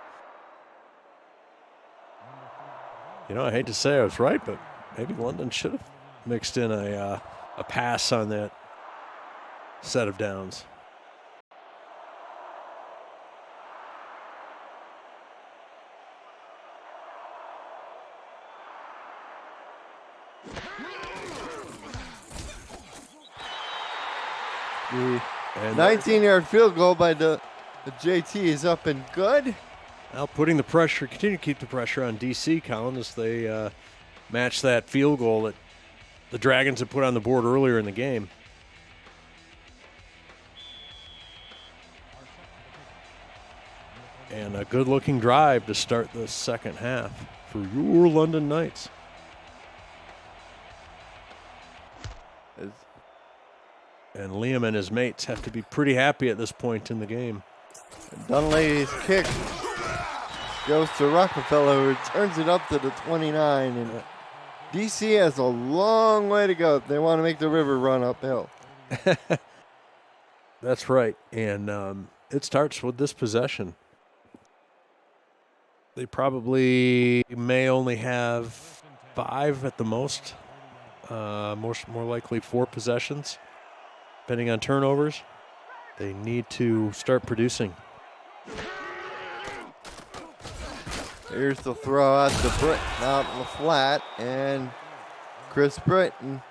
You know, I hate to say I was right, but maybe London should have mixed in a pass on that set of downs. The 19-yard field goal by the JT is up and good. Now putting the pressure, continue to keep the pressure on DC, Colin, as they match that field goal that the Dragons had put on the board earlier in the game. And a good-looking drive to start the second half for your London Knights. And Liam and his mates have to be pretty happy at this point in the game. Dunleavy's kick goes to Rockefeller, who turns it up to the 29. And DC has a long way to go if they want to make the river run uphill. That's right. And it starts with this possession. They probably may only have 5 at the most. More likely 4 possessions, depending on turnovers. They need to start producing. Here's the throw out to Britton out in the flat, and Chris Britton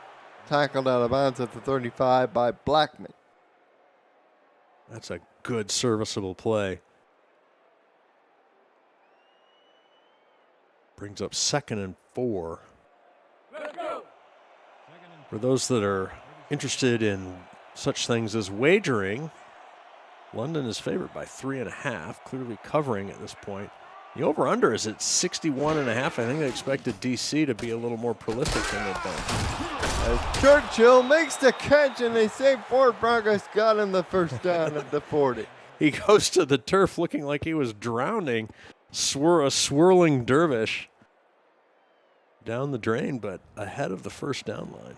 tackled out of bounds at the 35 by Blackman. That's a good serviceable play. Brings up 2nd and 4. For those that are interested in such things as wagering, London is favored by 3.5, clearly covering at this point. The over-under is at 61.5. I think they expected DC to be a little more prolific than they've been. As Churchill makes the catch, and they say Ford Progress got him the first down at the 40. He goes to the turf looking like he was drowning, a swirling dervish down the drain, but ahead of the first down line.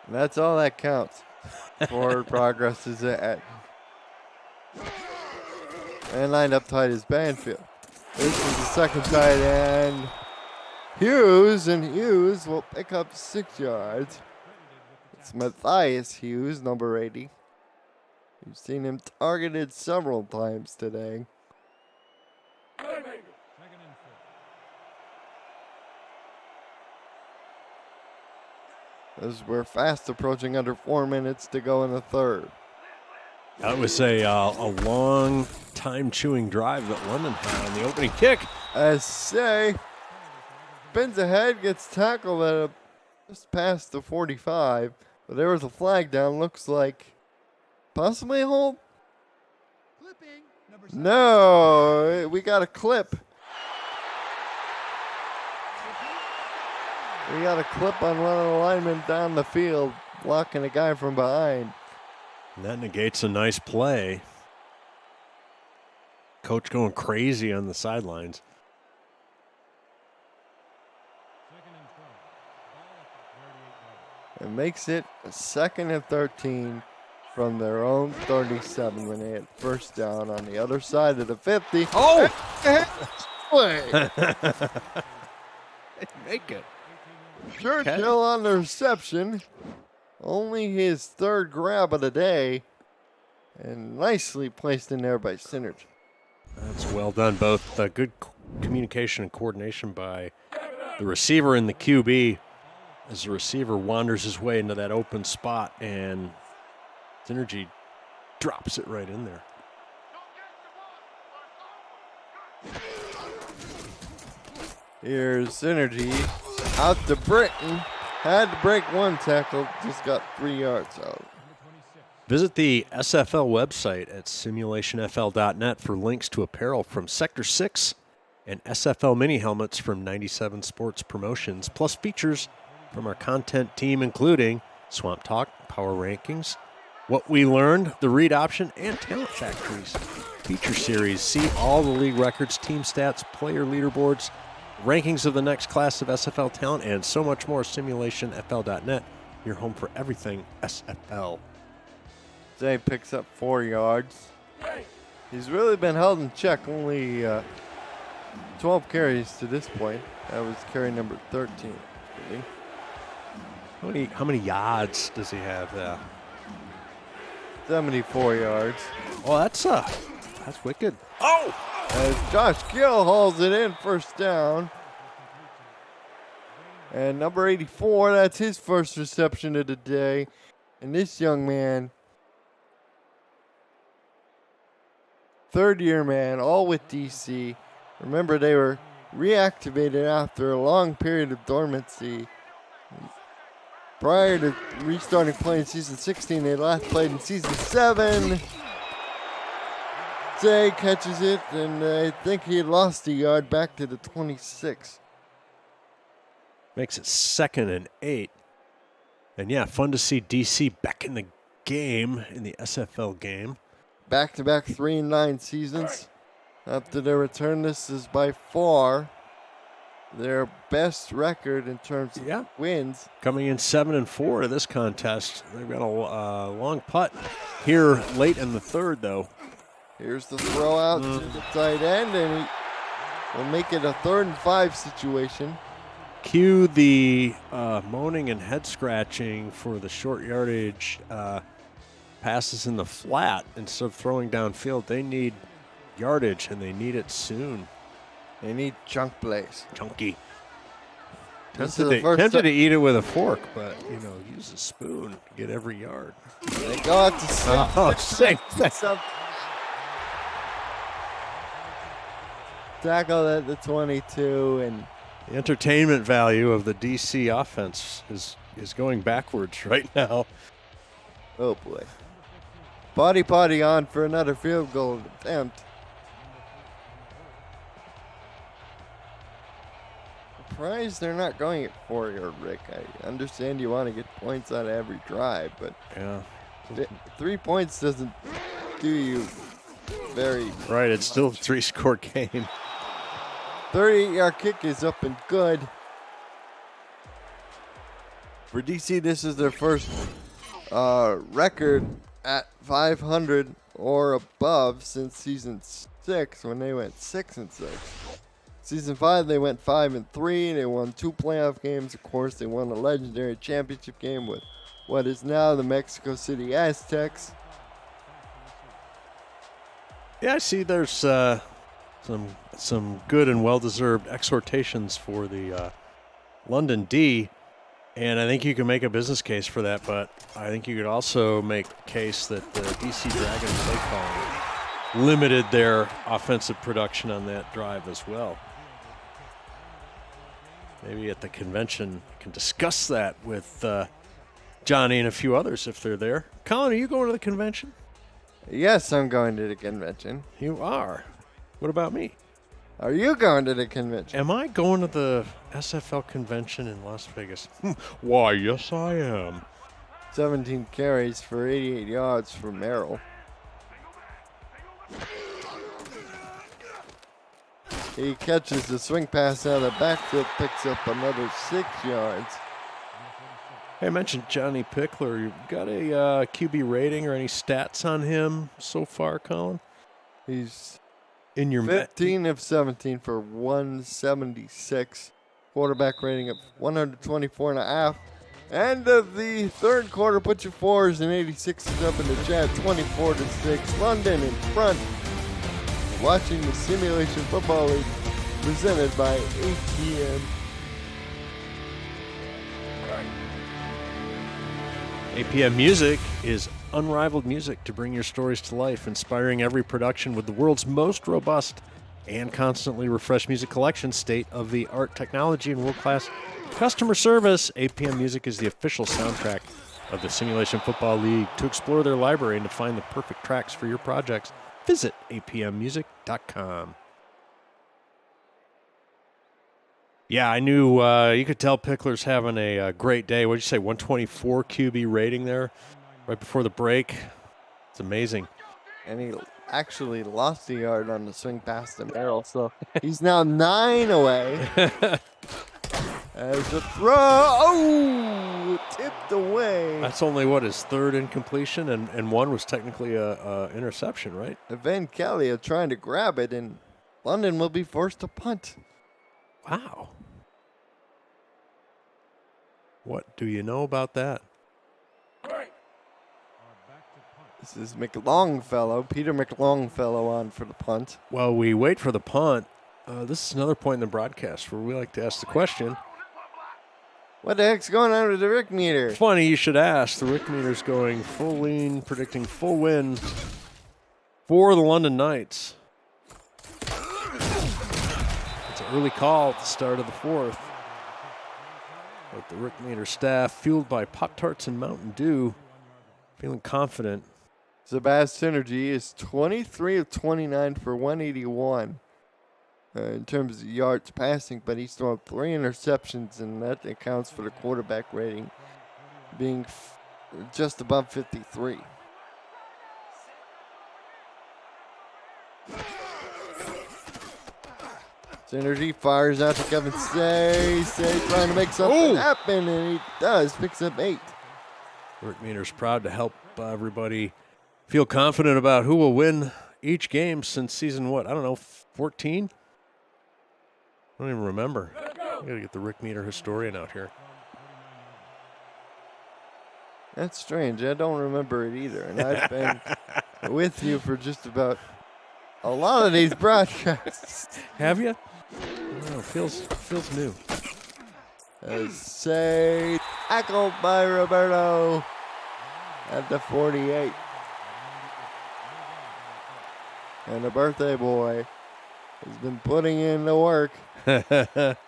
And that's all that counts. Forward Progress is at. And lined up tight is Banfield. This is the second tight end. Hughes, and Hughes will pick up 6 yards. It's Matthias Hughes, number 80. You've seen him targeted several times today. As we're fast approaching under 4 minutes to go in the third. That was a long time chewing drive that London had on the opening kick. As Say spins ahead, gets tackled at just past the 45, but there was a flag down. Looks like possibly a hold. Clipping. Number 7. No, we got a clip. We got a clip on one of the linemen down the field, blocking a guy from behind. And that negates a nice play. Coach going crazy on the sidelines. It makes it a 2nd and 13 from their own 37 when they had first down on the other side of the 50. Oh! Play. Make it. Churchill on the reception. Only his 3rd grab of the day. And nicely placed in there by Synergy. That's well done. Both good communication and coordination by the receiver and the QB as the receiver wanders his way into that open spot, and Synergy drops it right in there. Here's Synergy out to Britton. Had to break 1 tackle, just got 3 yards out. Visit the SFL website at simulationfl.net for links to apparel from Sector 6 and SFL mini helmets from 97 Sports Promotions, plus features from our content team, including Swamp Talk, Power Rankings, What We Learned, the Read Option, and Talent Factories feature series. See all the league records, team stats, player leaderboards, rankings of the next class of SFL talent, and so much more. Simulationfl.net, your home for everything SFL. Zay picks up 4 yards. He's really been held in check, only 12 carries to this point. That was carry number 13. How many yards does he have there? 74 yards. Oh, that's wicked. Oh! As Josh Gill hauls it in, first down. And number 84, that's his first reception of the day. And this young man, 3rd-year man, all with DC. Remember, they were reactivated after a long period of dormancy. Prior to restarting play in season 16, they last played in season 7. Zay catches it, and I think he had lost a yard back to the 26. Makes it 2nd and 8. And yeah, fun to see DC back in the game, in the SFL game. Back-to-back 3-9 seasons. After their return, this is by far their best record in terms of wins. Coming in 7-4 to this contest. They've got a long putt here late in the 3rd, though. Here's the throw out to the tight end, and he will make it a 3rd and 5 situation. Cue the moaning and head scratching for the short yardage passes in the flat instead of throwing downfield. They need yardage, and they need it soon. They need chunk plays. Chunky. This is Tempted, the to, first tempted to ti- eat it with a fork, but, use a spoon to get every yard. They go out to six. Oh, same thing. Tackle at the 22, and The entertainment value of the DC offense is going backwards right now. oh boy. Potty on for another field goal attempt. Surprised they're not going it for you, Rick. I understand you want to get points on every drive, but Yeah. 3 points doesn't do you very. Right, it's still a 3-score game. 38-yard kick is up and good. For DC, this is their first record at 500 or above since season 6, when they went 6-6. Season 5, they went 5-3. They won 2 playoff games. Of course, they won a legendary championship game with what is now the Mexico City Aztecs. Yeah, I see there's some good and well-deserved exhortations for the London D, and I think you can make a business case for that, but I think you could also make the case that the DC Dragon play calling limited their offensive production on that drive as well. Maybe at the convention I can discuss that with Johnny and a few others if they're there. Colin, are you going to the convention? Yes, I'm going to the convention. You are. What about me? Are you going to the convention? Am I going to the SFL convention in Las Vegas? Why, yes, I am. 17 carries for 88 yards for Merrill. He catches the swing pass out of the backfield, picks up another 6 yards. Hey, I mentioned Johnny Pickler. You got a QB rating or any stats on him so far, Colin? He's In your 15 of 17 for 176. Quarterback rating of 124.5. End of the third quarter. Put your 4s and 86s up in the chat. 24-6. London in front. Watching the Simulation Football League presented by ATM. APM Music is unrivaled music to bring your stories to life, inspiring every production with the world's most robust and constantly refreshed music collection, state-of-the-art technology, and world-class customer service. APM Music is the official soundtrack of the Simulation Football League. To explore their library and to find the perfect tracks for your projects, visit apmmusic.com. Yeah, I knew you could tell Pickler's having a great day. What did you say, 124 QB rating there right before the break? It's amazing. And he actually lost a yard on the swing pass to Merrill, so he's now 9 away. As a throw, tipped away. That's only, his third incompletion, and one was technically a interception, right? Van Kelly are trying to grab it, and London will be forced to punt. Wow. What do you know about that? This is McLongfellow, Peter McLongfellow on for the punt. While we wait for the punt, this is another point in the broadcast where we like to ask the question. What the heck's going on with the Rick meter? Funny you should ask. The Rick meter's going full lean, predicting full win for the London Knights. It's an early call at the start of the fourth. But the Rick meter staff, fueled by Pop-Tarts and Mountain Dew, feeling confident. Sebastian Synergy is 23 of 29 for 181 in terms of yards passing, but he's thrown 3 interceptions, and that accounts for the quarterback rating being just above 53. Synergy fires out to Kevin Say trying to make something happen, and he does. Picks up 8. Rick Meter's proud to help everybody feel confident about who will win each game since season, 14? I don't even remember. gotta get the Rick Meter historian out here. That's strange. I don't remember it either. And I've been with you for just about a lot of these broadcasts. Have you? Oh, feels new. Say, tackled by Roberto at the 48. And the birthday boy has been putting in the work. It's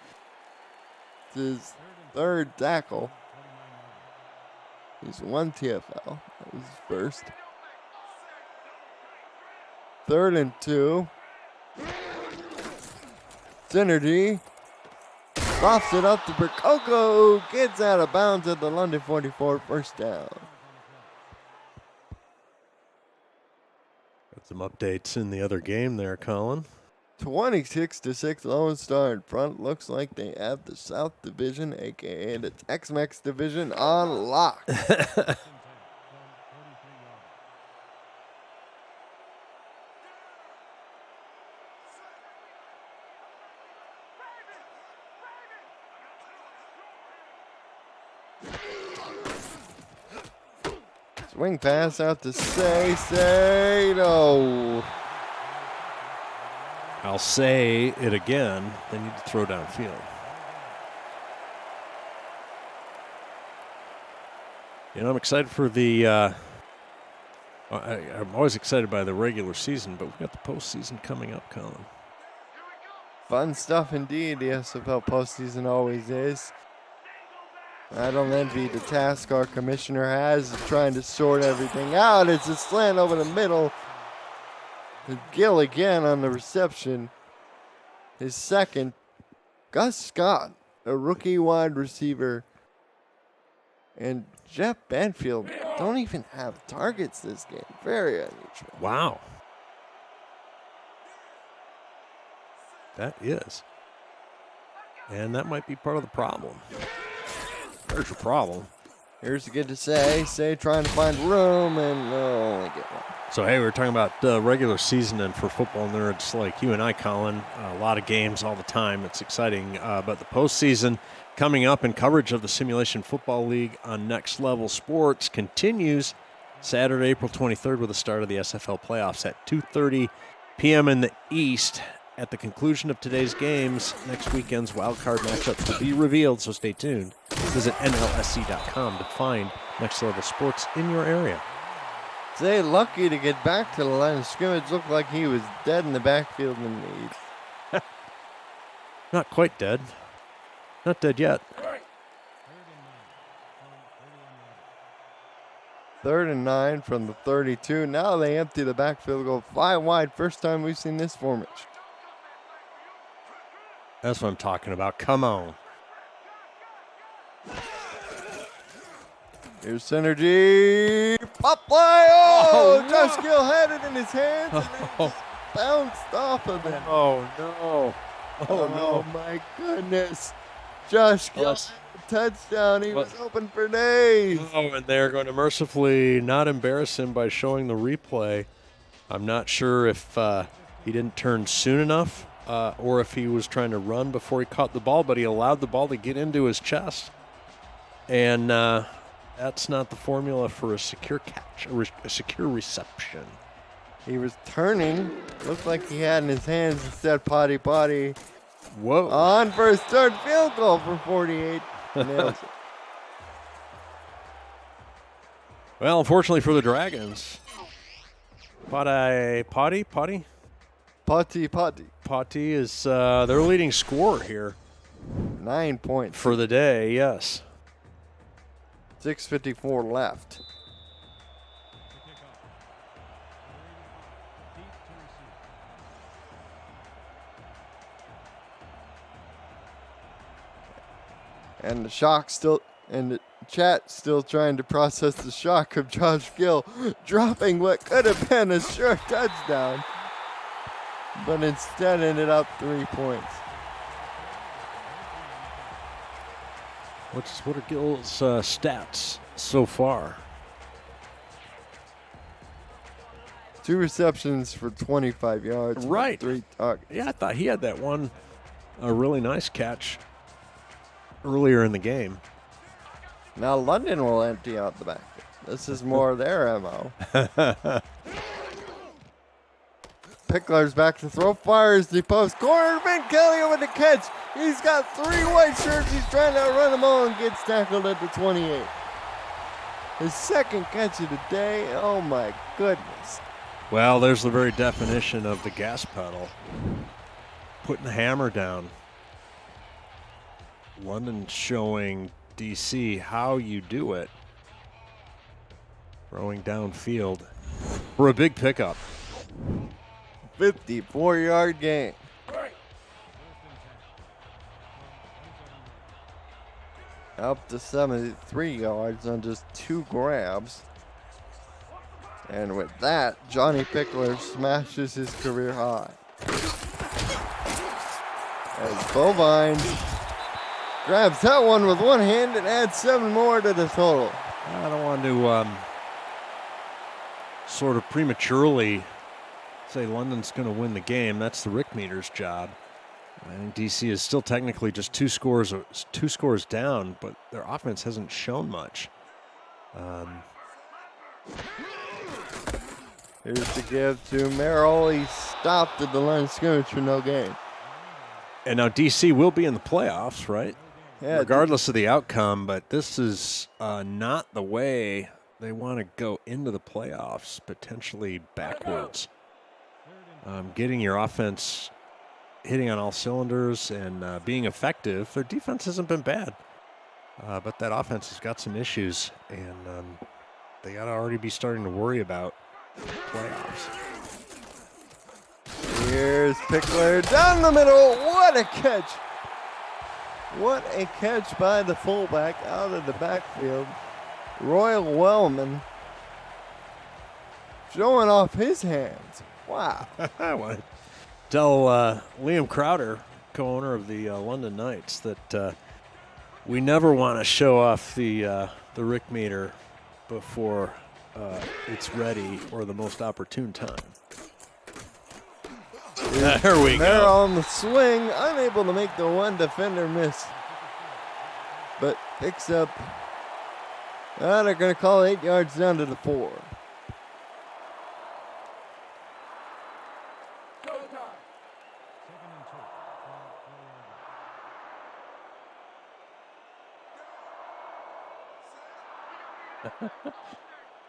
his third tackle. He's won TFL. That was his first. 3rd and 2. Synergy. Lofts it up to Percoco. Gets out of bounds at the London 44. First down. Got some updates in the other game there, Colin. 26-6 Lone Star in front. Looks like they have the South Division, a.k.a. the Tex-Mex Division, on lock. Swing pass out to Say no. I'll say it again. They need to throw downfield. You know, I'm excited for the. I'm always excited by the regular season, but we've got the postseason coming up, Colin. Fun stuff indeed. The SFL postseason always is. I don't envy the task our commissioner has of trying to sort everything out. It's a slant over the middle. Gill again on the reception. His second. Gus Scott, a rookie wide receiver. And Jeff Banfield don't even have targets this game. Very unusual. Wow. That is. And that might be part of the problem. There's your problem. Here's a good to Say trying to find room and only get one. So, hey, we were talking about regular season, and for football nerds like you and I, Colin, a lot of games all the time. It's exciting. But the postseason coming up, and coverage of the Simulation Football League on Next Level Sports continues Saturday, April 23rd, with the start of the SFL playoffs at 2:30 p.m. in the East. At the conclusion of today's games, next weekend's wildcard matchups will be revealed, so stay tuned. Visit NLSC.com to find Next Level Sports in your area. Say lucky to get back to the line of scrimmage. Looked like he was dead in the backfield in the Not quite dead. Not dead yet. 3rd and 9 from the 32. Now they empty the backfield, go 5 wide. First time we've seen this formation. That's what I'm talking about. Come on. Here's Synergy. Pop play. Oh, no. Josh Gill had it in his hands and then just bounced off of it. Oh, no. Oh, my goodness. Josh Gill, touchdown. He was open for days. Oh, and they're going to mercifully not embarrass him by showing the replay. I'm not sure if he didn't turn soon enough or if he was trying to run before he caught the ball, but he allowed the ball to get into his chest. And that's not the formula for a secure catch, a secure reception. He was turning. Looked like he had in his hands instead potty. Whoa. On for his third field goal for 48. Nails it. Well, unfortunately for the Dragons, Potty is their leading scorer here 9 points. for the day, yes. 6:54 left. And the shock still, and the chat still trying to process the shock of Josh Gill dropping what could have been a sure touchdown, but instead ended up 3 points. What are Gill's stats so far? 2 receptions for 25 yards. Right. 3 targets. Yeah, I thought he had that one, a really nice catch earlier in the game. Now London will empty out the back. This is more their MO. Pickler's back to throw, fires the post. Corner, Ben Kelly with the catch. He's got 3 white shirts. He's trying to run them all and gets tackled at the 28. His second catch of the day. Oh my goodness. Well, there's the very definition of the gas pedal. Putting the hammer down. London showing DC how you do it. Throwing downfield for a big pickup. 54-yard gain. Up to 73 yards on just 2 grabs. And with that, Johnny Pickler smashes his career high. As Bovine grabs that one with one hand and adds 7 more to the total. I don't want to sort of prematurely say London's going to win the game. That's the Rick Meter's job. I think DC is still technically just two scores down, but their offense hasn't shown much. Here's the give to Merrill. He stopped at the line of scrimmage for no gain. And now DC will be in the playoffs, right? Yeah, regardless of the outcome, but this is not the way they want to go into the playoffs, potentially backwards. Getting your offense hitting on all cylinders and being effective. Their defense hasn't been bad, but that offense has got some issues, and they got to already be starting to worry about playoffs. Here's Pickler down the middle. What a catch. What a catch by the fullback out of the backfield. Royal Wellman showing off his hands. Wow. I want to tell Liam Crowder, co-owner of the London Knights, that we never want to show off the Rick Meter before it's ready or the most opportune time. There we They're go. on the swing, unable to make the one defender miss. But picks up. They're going to call 8 yards down to the 4.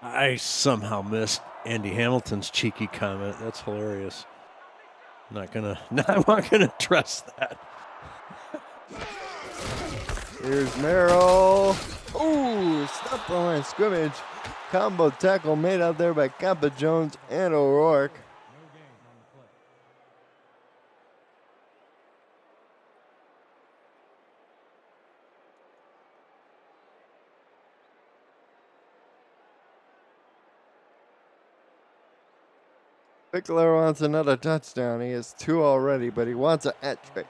I somehow missed Andy Hamilton's cheeky comment. That's hilarious. I'm not gonna address that. Here's Merrill. Ooh, stop the line of scrimmage. Combo tackle made out there by Kappa Jones and O'Rourke. Pickler wants another touchdown. He has 2 already, but he wants a hat trick.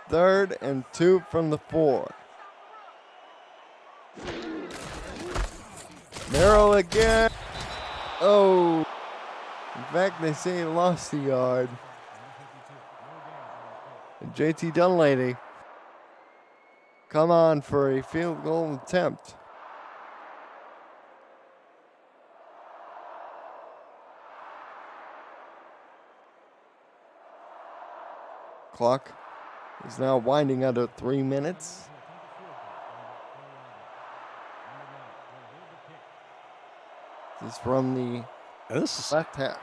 3rd and 2 from the 4. Merrill again. Oh. In fact, they say he lost a yard. And JT Dunlady come on for a field goal attempt. Clock is now winding under 3 minutes. This is from the left half.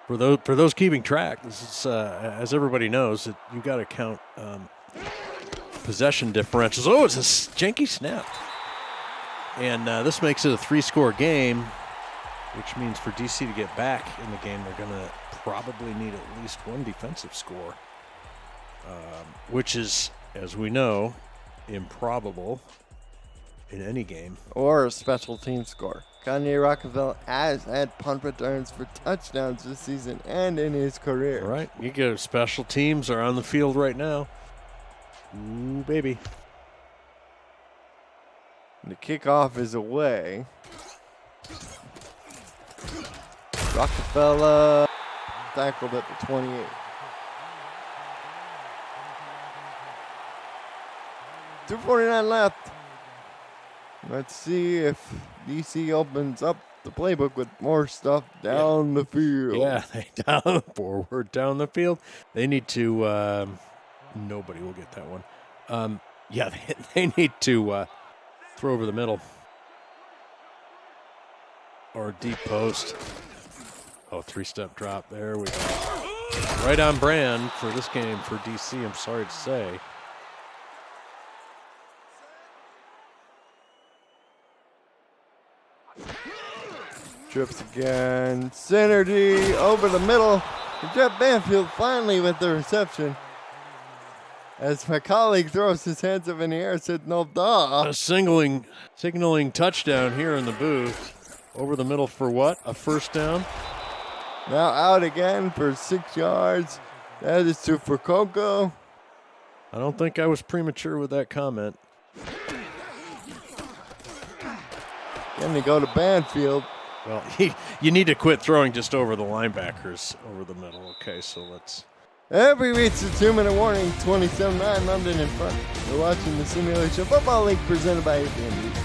For those keeping track. This is as everybody knows that you got to count possession differentials. Oh, it's a janky snap, and this makes it a 3-score game, which means for DC to get back in the game, they're going to probably need at least 1 defensive score. Which is, as we know, improbable in any game. Or a special team score. Kanye Rockefeller has had punt returns for touchdowns this season and in his career. All right, you get special teams are on the field right now. Ooh, baby. And the kickoff is away. Rockefeller tackled at the 28. 2:49 left. Let's see if DC opens up the playbook with more stuff down the field. Yeah, they down forward down the field. They need to. Nobody will get that one. Yeah, they need to throw over the middle or deep post. Oh, 3-step drop. There we go. Right on brand for this game for DC, I'm sorry to say. Trips again. Synergy over the middle. And Jeff Banfield finally with the reception. As my colleague throws his hands up in the air, said no duh. A signaling touchdown here in the booth. Over the middle for what? A first down? Now out again for 6 yards. That is to Coco. I don't think I was premature with that comment. Then they go to Banfield. Well, you need to quit throwing just over the linebackers over the middle. Okay, so let's. Every week's a 2-minute warning. 27-9 London in front. You're watching the Simulation Football League presented by AT&T.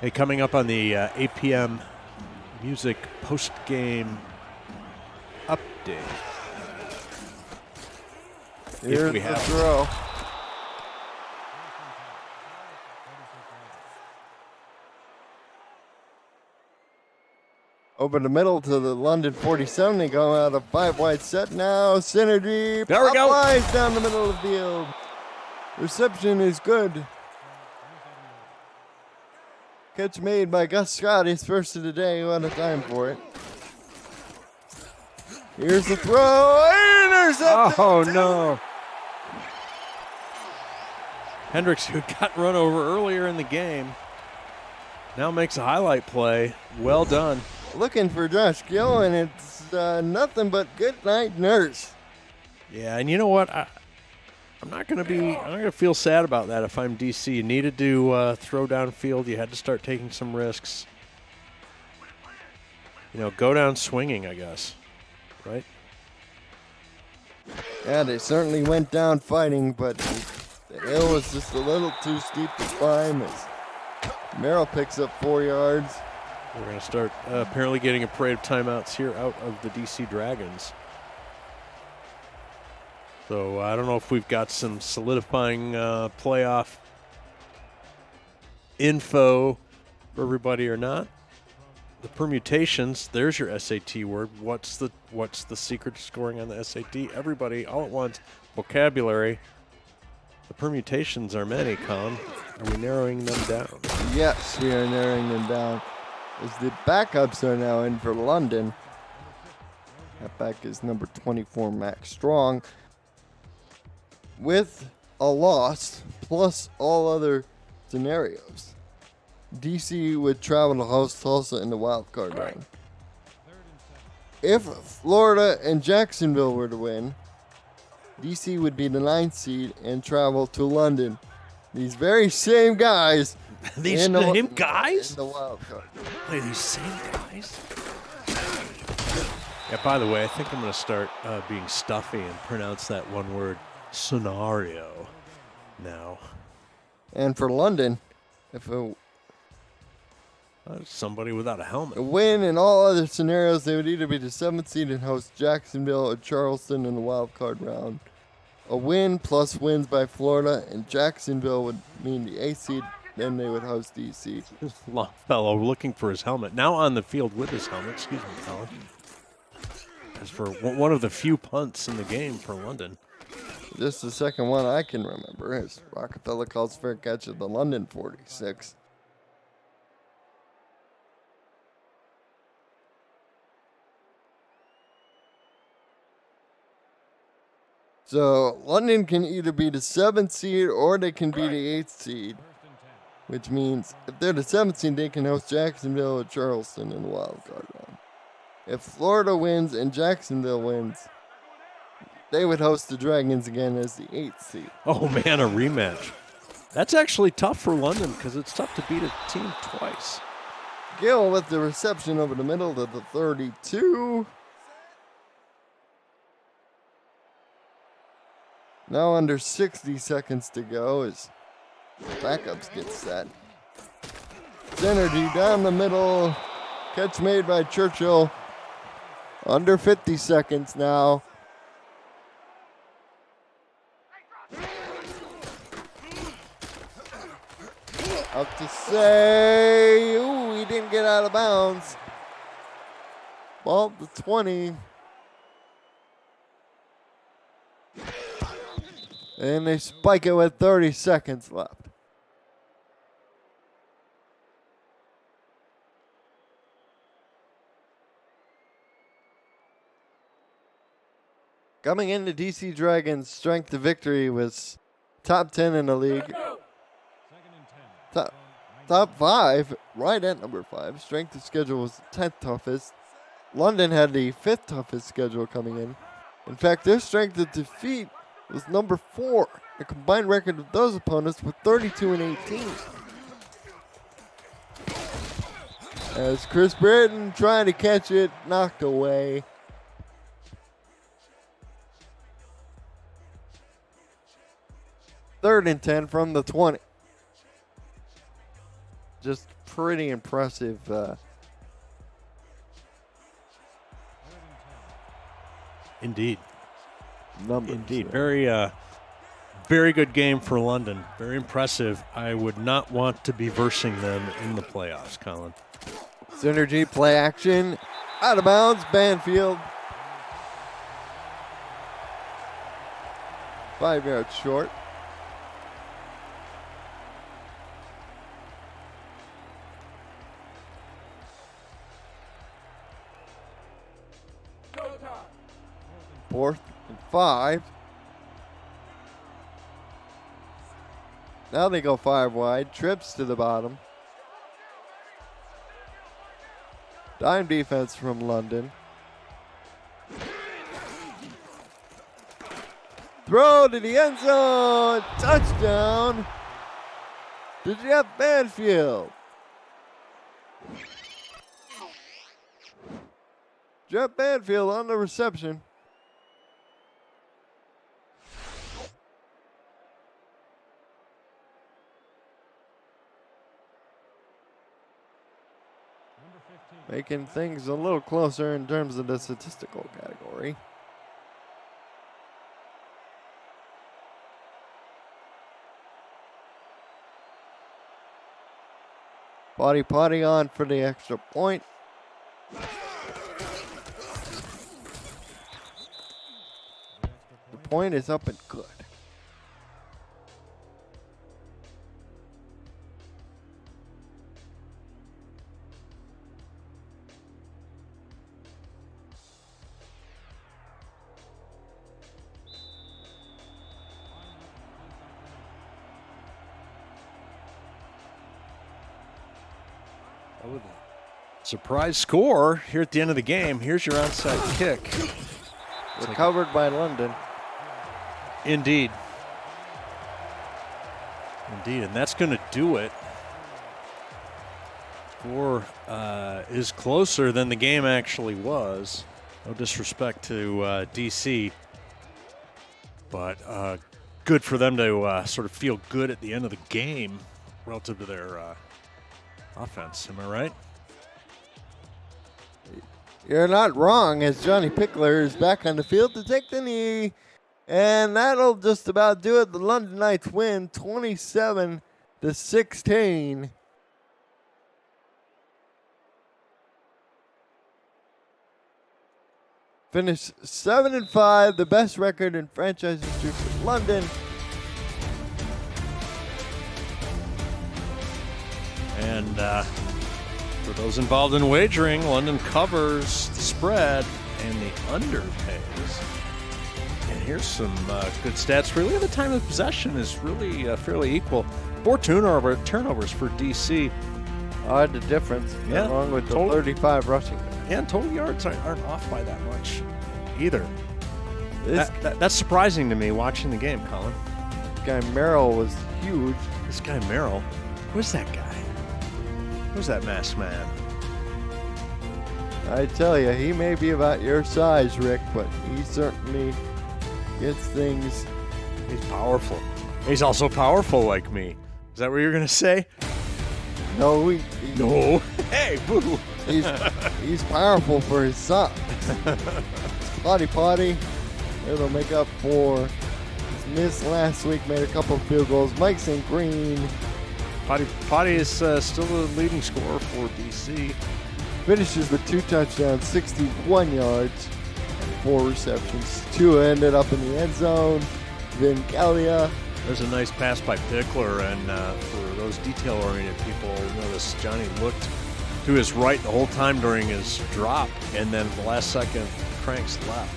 Hey, coming up on the 8 p.m. music post-game update. Here's we the have throw. Over the middle to the London 47. They go out a 5-wide set now. Synergy. There we go. Flies down the middle of the field. Reception is good. Catch made by Gus Scott. His first of the day. What a time for it. Here's the throw. Intercepted. Oh, no. Hendricks, who got run over earlier in the game, now makes a highlight play. Well done. Looking for Josh Gill, and it's nothing but good night, nurse. Yeah, and you know what? I'm not going to feel sad about that if I'm DC. You needed to throw downfield. You had to start taking some risks. You know, go down swinging, I guess. Right? Yeah, they certainly went down fighting, but the hill was just a little too steep to climb as Merrill picks up 4 yards. We're going to start apparently getting a parade of timeouts here out of the DC Dragons. So I don't know if we've got some solidifying playoff info for everybody or not. The permutations, there's your SAT word. What's the secret to scoring on the SAT? Everybody all at once. Vocabulary. The permutations are many, Colin. Are we narrowing them down? Yes, we are narrowing them down. As the backups are now in for London. That back is number 24, Max Strong. With a loss, plus all other scenarios, DC would travel to host Tulsa in the wild card round. If Florida and Jacksonville were to win, DC would be the 9th seed and travel to London. These very same guys. These same guys? In the wild card. Play these same guys? Yeah, by the way, I think I'm going to start being stuffy and pronounce that one word, scenario, now. And for London, if a somebody without a helmet. win in all other scenarios, they would either be the 7th seed and host Jacksonville or Charleston in the wild card round. A win plus wins by Florida and Jacksonville would mean the 8th seed. Then they would host DC. Longfellow looking for his helmet. Now on the field with his helmet. Excuse me, Colin. As for one of the few punts in the game for London. Just the second one I can remember is Rockefeller calls fair catch at the London 46. So London can either be the 7th seed or they can be the 8th seed. Which means if they're the 7th seed, they can host Jacksonville or Charleston in the wild card round. If Florida wins and Jacksonville wins, they would host the Dragons again as the 8th seed. Oh, man, a rematch. That's actually tough for London because it's tough to beat a team twice. Gill with the reception over the middle to the 32. Now under 60 seconds to go as backups get set. Synergy down the middle. Catch made by Churchill. Under 50 seconds now. Up to say, ooh, he didn't get out of bounds. Ball to 20. And they spike it with 30 seconds left. Coming into DC Dragons, strength to victory was top 10 in the league. Top 5, right at number 5. Strength of schedule was the 10th toughest. London had the 5th toughest schedule coming in. In fact, their strength of defeat was number 4. The combined record of those opponents were 32-18. As Chris Britton trying to catch it, knocked away. Third and 10 from the 20. Just pretty impressive. Indeed. Numbers. Indeed. Very good game for London. Very impressive. I would not want to be versing them in the playoffs, Colin. Synergy, play action. Out of bounds, Banfield. 5 yards short. Fourth and 5. Now they go 5 wide. Trips to the bottom. Dime defense from London. Throw to the end zone. Touchdown to Jeff Banfield. Jeff Banfield on the reception. Making things a little closer in terms of the statistical category. Potty on for the extra point. The point is up and good. Surprise score here at the end of the game. Here's your onside kick. Recovered by London. Indeed. Indeed, and that's going to do it. Score is closer than the game actually was. No disrespect to DC, but good for them to sort of feel good at the end of the game relative to their offense. Am I right? You're not wrong, as Johnny Pickler is back on the field to take the knee. And that'll just about do it. The London Knights win 27-16. Finish 7-5, the best record in franchise history for London. And for those involved in wagering, London covers the spread and the under pays. And here's some good stats. Really, the time of possession is really fairly equal. 4 turnovers for DC. The difference, Yeah, along with the total- 35 rushing. And total yards aren't off by that much either. This That's surprising to me watching the game, Colin. guy Merrill was huge. This guy Merrill, who's that guy? Who's that masked man? I tell you, he may be about your size, Rick, but he certainly gets things. He's powerful. He's also powerful like me. Is that what you're going to say? No, No. Hey, boo. he's powerful for his size. Potty. It'll make up for his miss last week. Made a couple of field goals. Mike St. Green Potty is still the leading scorer for DC. finishes with 2 touchdowns, 61 yards, and 4 receptions. 2 ended up in the end zone. Vin Calia. There's a nice pass by Pickler, and for those detail-oriented people, notice Johnny looked to his right the whole time during his drop, and then the last second cranks left,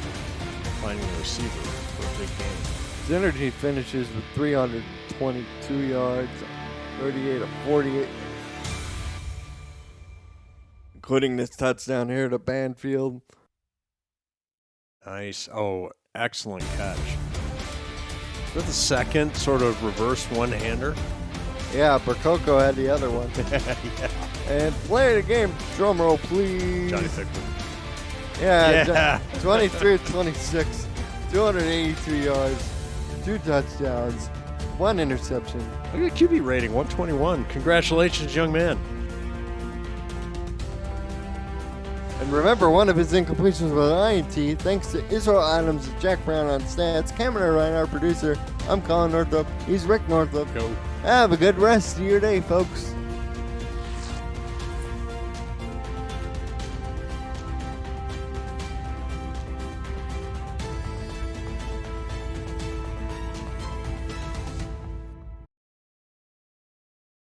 finding the receiver for a big game. Synergy finishes with 322 yards, 38 of 48, including this touchdown here to Banfield. Nice. Oh, excellent catch. Is that the second sort of reverse one-hander? Yeah, Percoco had the other one. Yeah. And play of the game, drum roll, please. Johnny Pickler. Yeah, 23-26, 282 yards, 2 touchdowns, 1 interception. Look at the QB rating, 121. Congratulations, young man. And remember, one of his incompletions was an INT. Thanks to Israel Adams and Jack Brown on stats. Cameron Ryan, our producer. I'm Colin Northup. He's Rick Northup. Go. Have a good rest of your day, folks.